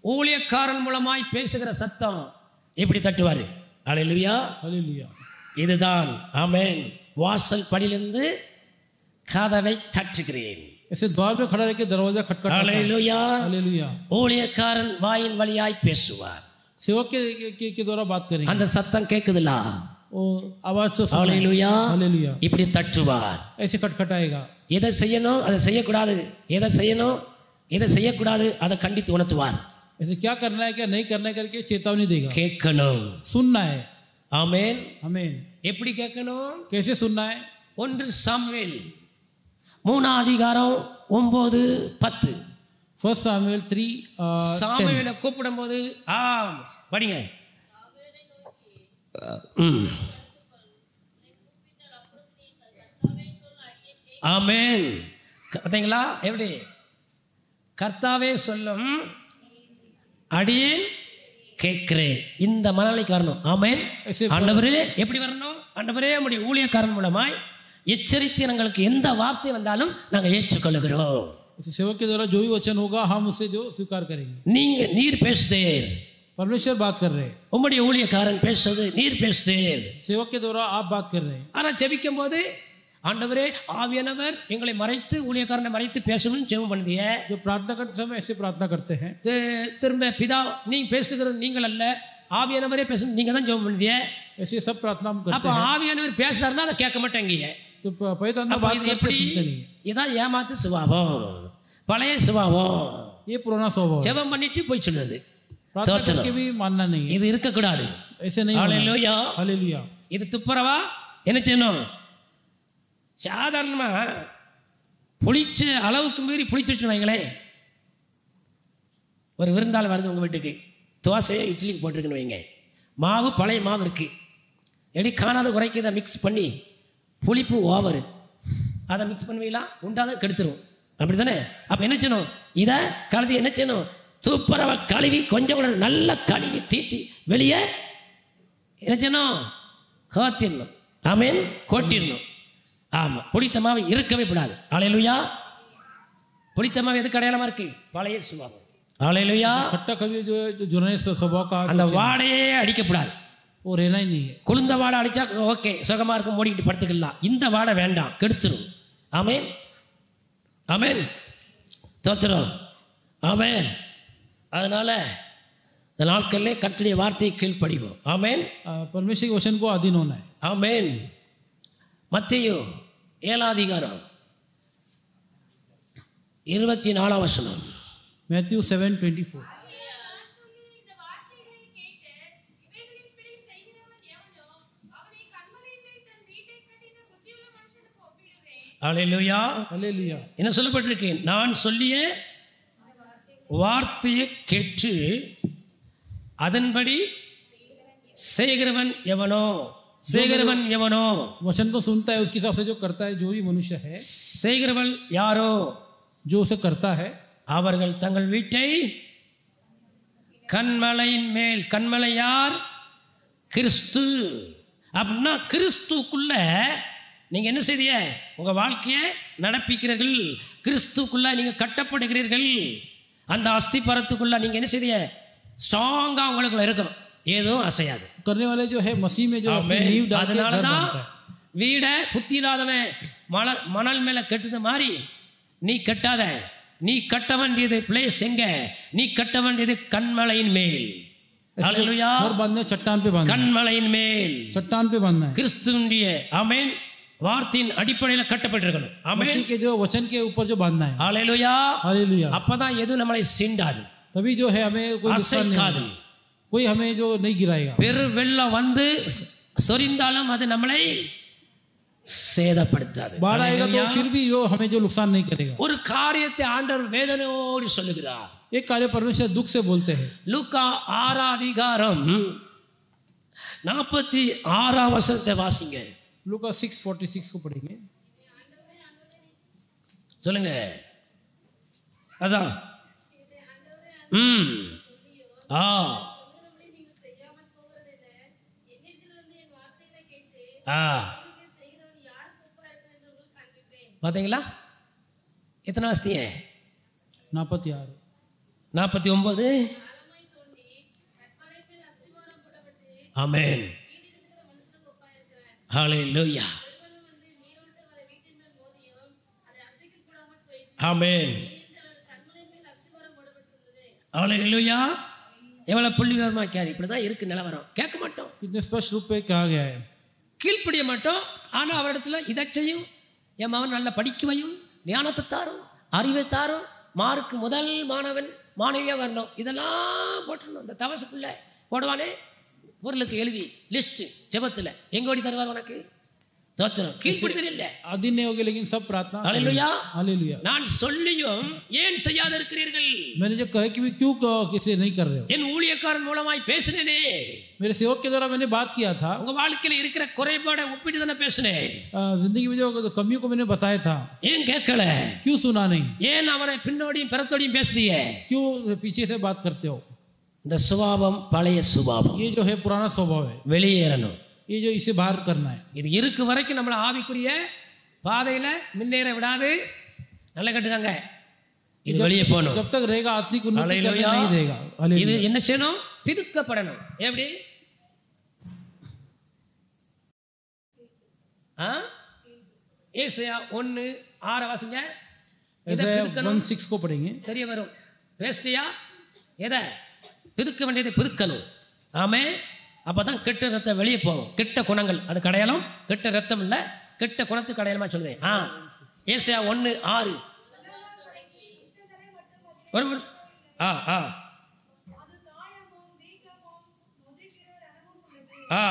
ஊழியக்காரன் மூலமாய் பேசுகிற சத்தம் எப்படி தட்டுவாரு? ஹல்லேலூயா. हालेलुया. இதுதான். ஆமென். வாசல் படியிலிருந்து கதவை தட்டுகிறேன். ऐसे द्वार पे खड़ा रहकर दरवाजा खटखटाता. ஹல்லேலூயா. हालेलुया. ஊழியக்காரன் வாயின் வழியாய் பேசுவார். सेवक के द्वारा बात करेंगे. அந்த சத்தம் கேக்குதுல, वो आवाज से सुना. ஹல்லேலூயா. हालेलुया. இப்படி தட்டுவார். ऐसे खटखटाएगा. எதை செய்யணும், அதை செய்யக்கூடாது, எதை செய்யணும், எதை செய்யக்கூடாது, அதை கண்டித்து உணர்த்துவார். ऐसे क्या करना है क्या नहीं करना है करके चेतावनी देगा. கேட்கணும். सुनना है. ஆமென். आमीन. எப்படி கேட்கணும்? कैसे सुनना है? 1 சாமுவேல் 3 அதிகாரம் 9-10. 1 सामुएल 3:10. சாமுவேலை கூப்பிடும்போது படிங்க. ஆமென். பார்த்தீங்களா எப்படி? கர்த்தாவே சொல்லும், அடியேன் கேட்கிறேன். இந்த மனநிலைக்கு வரணும். ஆமென். ஆண்டவரே எப்படி வரணும்? ஆண்டவரே நம்முடைய ஊழியக்காரன் மூலமாய் எச்சரித்து எங்களுக்கு எந்த வார்த்தை வந்தாலும் நாங்கள் ஏற்றுக்கொள்கிறோம். सेवक के द्वारा जो भी वचन होगा हम उसे जो स्वीकार करेंगे. நீர் பேசுதேர். परमेश्वर बात कर रहे हैं. உம்முடைய ஊழியக்காரன் பேசுறது நீர் பேசுதேர். सेवक के द्वारा आप बात कर रहे हैं. ஆனா ஜெபிக்கும் போது ஆண்டவரே ஆவியானவர் எங்களை மறைத்து ஊழியக்காரனை மறைத்து பேசணும்னு ஜெபம் பண்ணுதிய. जो प्रार्थना करते समय ऐसे प्रार्थना करते हैं. திரும்ப பிதா நீங்க பேசுகிறது நீங்கள் அல்ல, ஆவியானவரே பேசணும் நீங்க தான் ஜெபம் பண்ணுதிய. ऐसे सब प्रार्थना हम करते அப்ப ஆவியானவர் பேசுறாருன்னா அதை கேட்க மாட்டேங்க. तो पवित्र आत्मा बात करते सुनते नहीं. இதான் ஏமாத்து சுபாவம், பழைய சுபாவம். ये पुराना स्वभाव है. ஜெபம் பண்ணிட்டு போய் சொல்லுது. प्रार्थना करके भी मानना नहीं है. இது இருக்க கூடாது. ऐसे नहीं. ஹல்லேலூயா. हालेलुया. இது துப்புரவா என்ன செய்யணும்? சாதாரணமா புளிச்ச அளவுக்கு மீறி புளிச்சுட்டு வைங்களேன். ஒரு விருந்தாள் வருது உங்கள் வீட்டுக்கு, தோசையை இட்லிக்கு போட்டிருக்குன்னு வைங்க. மாவு பழைய மாவு இருக்குது, எப்படி காணாத குறைக்கு இதை மிக்ஸ் பண்ணி புளிப்பு ஓவரு அதை மிக்ஸ் பண்ணுவீங்களா உண்டாத கெடுத்துரும், அப்படி தானே? அப்போ என்ன செய்யணும்? இதை கழுதி என்ன செய்யணும்? சூப்பராக கழுவி கொஞ்சம் கூட நல்லா கழுவி தீத்தி வெளியே என்ன செய்யணும்? காத்திடணும். ஆமேன், கொட்டிடணும். ஆமாம், புளித்த மாவு இருக்கவே கூடாது. அல்லேலூயா. புளித்த மாவு எதுக்கு அடையாளமாக இருக்குது? பழைய சுபாவம். அல்லேலூயா. खट्टा कभी जो है जो जुर्ने स्वभाव का அந்த வாடையே அடிக்கப்படாது. वो रहना ही नहीं है. குளிர்ந்த வாடை அடித்தா ஓகே, சுகமாக இருக்கும், மூடிக்கிட்டு படுத்துக்கலாம். இந்த வாடை வேண்டாம், கெடுத்துரும். ஆமேன், ஆமேன், தோத்துரும். ஆமேன். அதனால் இந்த நாட்களிலே கர்த்தருடைய வார்த்தையை கீழ்ப்படிவோம். ஆமேன். परमेश्वर के वचन को अधीन होना है. ஆமேன். மத்தேயு 7 24 வசனம். मैथ्यू 7:24. இந்த வார்த்தைகளை கேட்டு இவைகளின்படி செய்கிறவன் எவனோ அவனை கன்மலையிலே தன் வீட்டை கட்டின புத்தியுள்ள மனுஷனுக்கு ஒப்பிடுவேன். அல்லேலூயா. हालेलुया. என்ன சொல்லப்பட்டிருக்கு? நான் சொல்லிய வார்த்தையை கேட்டு அதன்படி செய்கிறவன் எவனோ, செய்கிறவன் எவனோ, वचन को सुनता है उसके हिसाब से जो करता है, जो भी मनुष्य है செய்கிறவன் யாரோ जो उसे करता है, அவர்கள் தங்கள் வீட்டை கன்மலையின் மேல், கன்மலை யார்? கிறிஸ்து. அப்படின்னா கிறிஸ்துக்குள்ள நீங்கள் என்ன செய்ய? உங்கள் வாழ்க்கையை நடப்பிக்கிறீர்கள். கிறிஸ்துக்குள்ள நீங்கள் கட்டப்படுகிறீர்கள். அந்த அஸ்திபரத்துக்குள்ள நீங்கள் என்ன செய்ய? ஸ்ட்ராங்காக உங்களுக்குள்ள இருக்கும், எதுவும் அசையாது. करने वाले जो है मसीह में जो अपनी नींव डाल के அதனால घर தான் बनाता है. வீடை புத்தி இல்லாதவன் மணல் மேலே கட்டுது மாதிரி நீ கட்டாத. நீ கட்ட வேண்டியது பிளேஸ் எங்க? நீ கட்ட வேண்டியது கன்மலையின் மேல். அல்லேலூயா. घर बांधना है, चट्टान पे बांधना है. கன்மலையின் மேல் चट्टान पे बांधना है. கிறிஸ்துவினுடைய ஆமென் வார்த்தையின் அடிப்படையில் கட்டப்பட்டிருக்கணும். ஆமென். मसीह के जो वचन के ऊपर जो बांधना है. அல்லேலூயா. हालेलुया. அப்பதான் எதுவும் நம்மளை சீண்டாது, तभी जो है हमें कोई नुकसान नहीं அசைக்காது. होगा. कोई हमें जो नहीं गिराएगा. பெரு வெள்ளம் வந்து சொரிந்தாலும் அது நம்மளை சேதப்படுத்தாது. बाढ़ आएगा तो फिर भी जो हमें जो नुकसान नहीं करेगा. ஒரு காரியத்தை ஆண்டவர் வேதனையோடு சொல்லுகிறார். एक कार्य परमेश्वर दुख से बोलते हैं. லூக்கா 6:46 வசனத்தை வாசிங்க. लूका 6:46 को पढ़ेंगे. சொல்லுங்க. அதான் ஆ ஆ பார்த்தீங்களா? எத்தனை வாசித்தீங்க? 46. 49. ஆமென். ஹல்லேலூயா. ஆமென். ஹல்லேலூயா. எவ்வளோ புள்ளி விவரமாக்காரு. இப்படி தான் இருக்குது நிலவரம். கேட்க மாட்டோம், कितने स्पष्ट रूप में कहा गया है. கீழ்ப்படிய மாட்டோம். ஆனால் அவரிடத்துல இதை செய்யும், என் மகன் நல்ல படிக்கவையும், ஞானத்தை தாரும், அறிவை தாரும், மார்க்கு முதல் மாணவன் மாணவியாக வரணும், இதெல்லாம் போட்டுடணும். இந்த தவசுக்குள்ளே போடுவானே பொருளுக்கு எழுதி லிஸ்ட்டு ஜெபத்தில் எங்கே ஓடி தருவார் உனக்கு? தோத்திரம். கீழ்ப்படிதல் இல்லை. आदि नहीं होगी लेकिन सब प्रार्थना. அல்லேலூயா. हालेलुया. நான் சொல்லியும் ஏன் செய்யாத இருக்கிறீர்கள்? मैंने जो कहा कि क्यों किसे नहीं कर रहे हो. என் ஊழியக்காரன் மூலமாய் பேசினேனே. मेरे सेवक के द्वारा मैंने बात किया था. உங்க வாழ்க்கையில் இருக்கிற குறைபாடை ஒப்பிட்டு தானே பேசினேன். जिंदगी में जो कमियों को मैंने बताया था. ஏன் கேட்கல? क्यों सुना नहीं. ஏன் அவனை பின்னோடியும் பிறத்தோடியும் பேசுதியே? क्यों पीछे से बात करते हो. இந்த சுபாவம் பழைய சுபாவம். ये जो है पुराना स्वभाव है. வெளியேறணும். ये जो इसे बाहर करना है. இது இருக்கு வரைக்கும் நம்மளை ஆவிக்குரிய பாதையில் முன்னேற விடாது. நல்ல கட்டுக்காங்க. இது வெளியே போகணும். जब तक रहेगा आत्मिक उन्नति करने नहीं देगा. இது என்ன செய்யணும்? பிதுக்கப்படணும். எப்படி? ஏசாயா 1:6 வாசிங்க. இதை பிதுக்கணும். 1:6 को पढ़ेंगे. தெரிய வரும். பேஸ்டியா எதை பிதுக்க வேண்டியதை பிதுக்கணும். ஆமே. அப்போ தான் கெட்ட ரத்தம் வெளியே போகும். கெட்ட குணங்கள் அது கடையாளம். கெட்ட ரத்தம் இல்லை, கெட்ட குணத்துக்கு அடையாளமாக சொல்லுதேன். ஏசாயா 1:6. ஒரு ஆ ஆ ஆ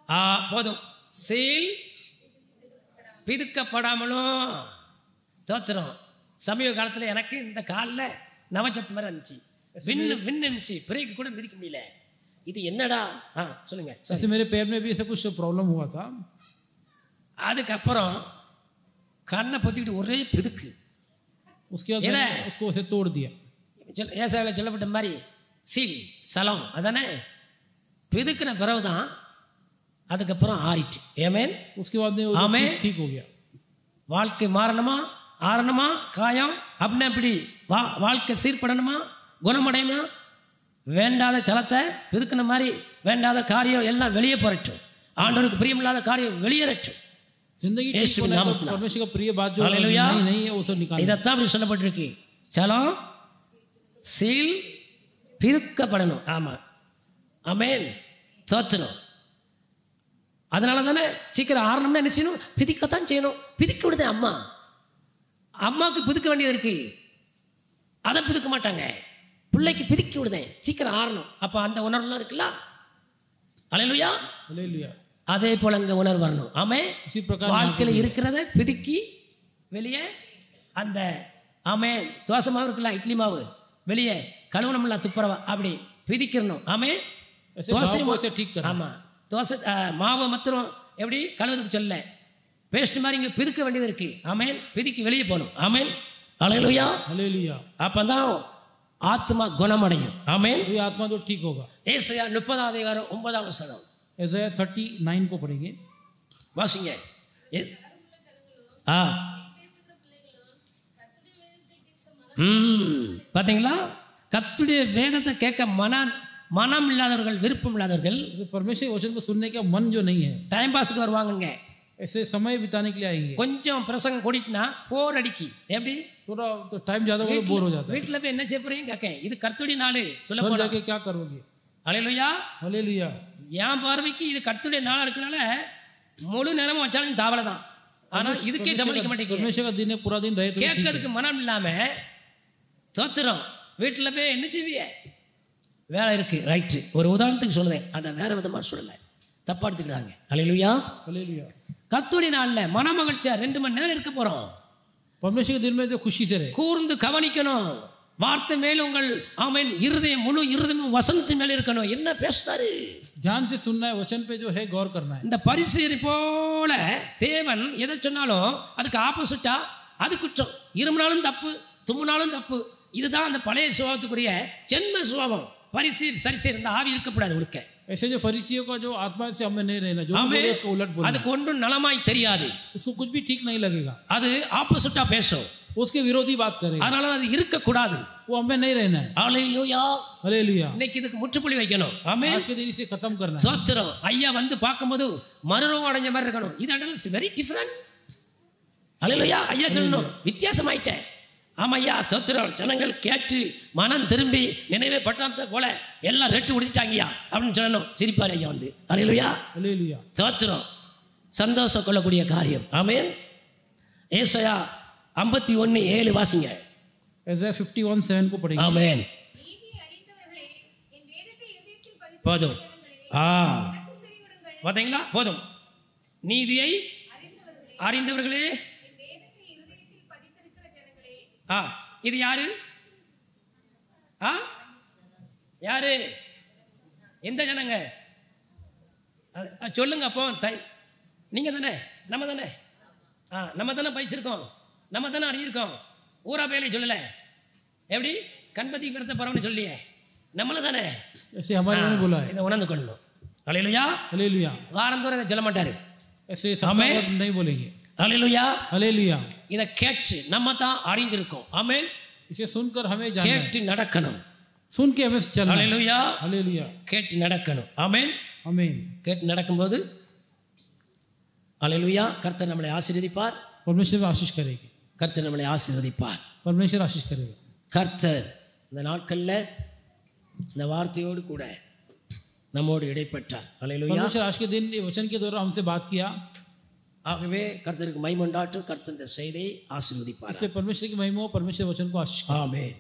ஆ போதும். சீல் பிதுக்கப்படாமலும் தோத்துறோம். சமீப காலத்தில் எனக்கு இந்த காலில் நவச்சத்து மாதிரி இருந்துச்சு. வின்னு இருந்துச்சு. பிரேக்கு கூட மிதிக்க முடியல. இது என்னடா சொல்லுங்க. ऐसे मेरे पैर में भी ऐसा कुछ प्रॉब्लम हुआ था. அதுக்கப்புறம் கண்ணை பொத்திக்கிட்டு ஒரே பிதுக்கு. उसके बाद मैंने उसको ऐसे तोड़ दिया. ஏசாயால சொல்லப்பட்ட மாதிரி சீல் சலம் அதானே பிதுக்குன பிறகுதான் அதுக்கப்புறம் ஆறிட்டு. ஆமென். उसके बाद में वो ஆமென். ठीक हो गया. வாழ்க்கை மாறணுமா ஆறணுமா காயம் அப்படின்னா இப்படி வாழ்க்கை சீர்படணுமா குணமடையணுமா வேண்டாத சலத்தை பிதுக்குன மாதிரி வேண்டாத காரியம் எல்லாம் வெளியே போறட்டும். ஆண்டவருக்கு பிரியமில்லாத காரியம் வெளியேறட்டும். जिंदगी ठीक होने पर परमेश्वर का प्रिय बात जो नहीं है वो सब निकाल. இதைத்தான் அப்படி சொல்லப்பட்டிருக்கு. சலம் சீல் பிதுக்கப்படணும். ஆமா ஆமென் தோற்றணும். அதனால தானே சீக்கிரம் ஆறணும்னா என்ன செய்யணும்? பிதிக்கத்தான் செய்யணும். பிதிக்க விடுதே அம்மா. அம்மாவுக்கு பிதுக்க வேண்டியது இருக்கு, அதை பிதுக்க மாட்டாங்க. பிள்ளைக்கு பிதிக்க விடுதேன் சீக்கிரம் ஆறணும். அப்போ அந்த உணர்வுலாம் இருக்குல்ல. அல்லேலூயா हालेलुया. அதே போல இங்கே உணர்வு வரணும். ஆமே வாழ்க்கையில் இருக்கிறத பிதுக்கி வெளியே அந்த ஆமே தோசை மாவு இருக்குல்ல இட்லி மாவு வெளியே கழுவணும்ல துப்புரவா அப்படி பிதிக்கிறணும். ஆமே தோசை ஆமாம் தோசை மாவை மாத்திரம் எப்படி கழுவுறதுக்கு சொல்ல பேஸ்ட் மாதிரி இங்கே பிதுக்க வேண்டியது இருக்கு. ஆமேன் பிதுக்கி வெளியே போகணும். ஆமேன் அல்லேலூயா हालेलुया. அப்பதான் ஆத்மா குணமடையும். ஆமேன். ये आत्मा तो ठीक होगा. ஏசாயா 30:9 ऐसा 39 को पढ़ेंगे. வாசிங்க. பார்த்தீங்களா கர்த்தருடைய வேதத்தை கேட்க மனம் இல்லாதவர்கள் விருப்பம் இல்லாதவர்கள் परमेश्वर वचन को सुनने का मन जो नहीं है டைம் பாஸ்க்கு வருவாங்கங்க. ऐसे समय बिताने के लिए आएंगे. கொஞ்சம் பிரசங்கம் கூட்டிட்டுனா போர் அடிக்கி எப்படி थोड़ा तो टाइम ज्यादा हो बोर हो जाता है. வீட்டில் போய் என்ன செய்ய போறீங்க கேட்க இது கர்த்தருடைய நாள் சொல்ல घर போறீங்க जाके क्या करोगे? அல்லேலூயா. हालेलुया. என் பார்வைக்கு இது கர்த்தருடைய நாள் இருக்கனால முழு நேரமும் வச்சாலும் தாவலை தான். ஆனால் இதுக்கே சமாளிக்க மாட்டேங்குது. परमेश्वर का दिन है पूरा दिन रहे तो கேட்கறதுக்கு மனம் இல்லாம தோத்துறோம். வீட்டில் போய் என்ன செய்விய வேலை இருக்கு ரைட்டு. ஒரு உதாரணத்துக்கு சொல்லுவேன், அதை வேற விதமாக சொல்லலை, தப்பா எடுத்துக்கிறாங்க. அல்லேலூயா. हालेलुया. கர்த்தருடைய நாளில் மன மகிழ்ச்சியா 2 மணி நேரம் இருக்க போறோம். परमेश्वर के दिन में जो खुशी से रहे. கூர்ந்து கவனிக்கணும். வார்த்தை மேல உங்கள் ஆமென் இருதயம் முழு இருதயம் வசனத்தின் மேல இருக்கணும். என்ன பேசுறாரு ध्यान से सुनना है, वचन पे जो है गौर करना है. இந்த பரிசேயரை போல தேவன் எதை சொன்னாலும் அதுக்கு ஆப்போசிட்டா அது குற்றம். இருமுனாலும் தப்பு தும்முனாலும் தப்பு. இதுதான் அந்த பழைய சுபாவத்துக்குரிய ஜென்ம சுபாவம். பரிசேயர் சரிசேர் இந்த ஆவி இருக்கக்கூடாது உடுக்க. ऐसे जो फरीसियों का जो आत्मा से हमें नहीं रहना, जो बोले उसको उलट बोलना. அதுக்கு ஒன்றும் நலமாய் தெரியாது. उसको कुछ भी ठीक नहीं लगेगा. அது ஆப்போசிட்டா பேசும். उसके विरोधी बात करेगा. அதனால அது இருக்க கூடாது. वो हमें नहीं रहना है. அல்லேலூயா. हालेलुया. இன்னைக்கு இதுக்கு முற்றுப்புள்ளி வைக்கணும். ஆமென். आज के दिन इसे खत्म करना है. சோத்திரம். ஐயா வந்து பார்க்கும்போது மறுரூபம் அடைஞ்ச மாதிரி இருக்கணும். இது அட்ரஸ் வெரி டிஃபரண்ட். அல்லேலூயா. ஐயா சொல்லணும் வித்தியாசமாயிட்டேன். ஆமா ஐயா சோத்திரம். ஜனங்கள் கேட்டு மனம் திரும்பி நினைவே பட்டணத்தை போல எல்லாம் ரெட்டு உடிச்சிட்டாங்கய்யா அப்படின்னு சொல்லணும். சிரிப்பார் ஐயா வந்து. அல்லேலூயா. हालेलुया. சோத்திரம். சந்தோஷம் கொள்ளக்கூடிய காரியம். ஆமென். ஏசாயா 51:7 வாசிங்க. ऐसा 51:7 को पढ़ेंगे. ஆமென். நீதி அறிந்தவர்களே என் வேதத்தை இதயத்தில் பதித்து போதும். எனக்கு செவியுடுங்கள். பார்த்தீங்களா போதும். நீதியை அறிந்தவர்களே என் வேதத்தை இதயத்தில் பதித்திருக்கிற ஜனங்களே. இது யாரு? யாரு? எந்த ஜனங்க சொல்லுங்க. அப்போ நீங்க தானே நம்ம தானே நம்ம தானே பயிச்சிருக்கோம், நம்ம தானே அறிஞ்சிருக்கோம். ஊரா பேலை சொல்லலை, எப்படி கண்பதி கிடத்த பரவன்னு சொல்லியே நம்மள தானே. ऐसे हमारे ने बोला है. இதை உணர்ந்து கொள்ளணும். அல்லேலூயா. हालेलुया. வாரந்தோறும் இதை சொல்ல மாட்டாரு. ऐसे समय नहीं बोलेंगे. அல்லேலூயா. हालेलुया. இதை கேட்டு நம்ம தான் அறிஞ்சிருக்கோம். ஆமென். इसे सुनकर हमें जानना है. கேட்டு நடக்கணும். सुन के हमें चलना है. அல்லேலூயா. हालेलुया. கேட்டு நடக்கணும். ஆமென். आमीन. கேட்டு நடக்கும்போது அல்லேலூயா கர்த்தர் நம்மளை ஆசீர்வதிப்பார். परमेश्वर आशीष करेगी. கர்த்தர் நம்மளை ஆசீர்வதிப்பார். परमेश्वर आशीष करेगा. கர்த்தர் இந்த நாட்களில் இந்த வார்த்தையோடு கூட நம்மோடு இடைப்பட்டார். அல்லேலூயா. परमेश्वर आज के दिन ये वचन के द्वारा हमसे बात किया. ஆகவே கர்த்தருக்கு மகிமை உண்டாட்டும். கர்த்தர் இந்த செய்தியை ஆசீர்வதிப்பார். इसलिए परमेश्वर की महिमा, परमेश्वर वचन को आशीष. ஆமென்.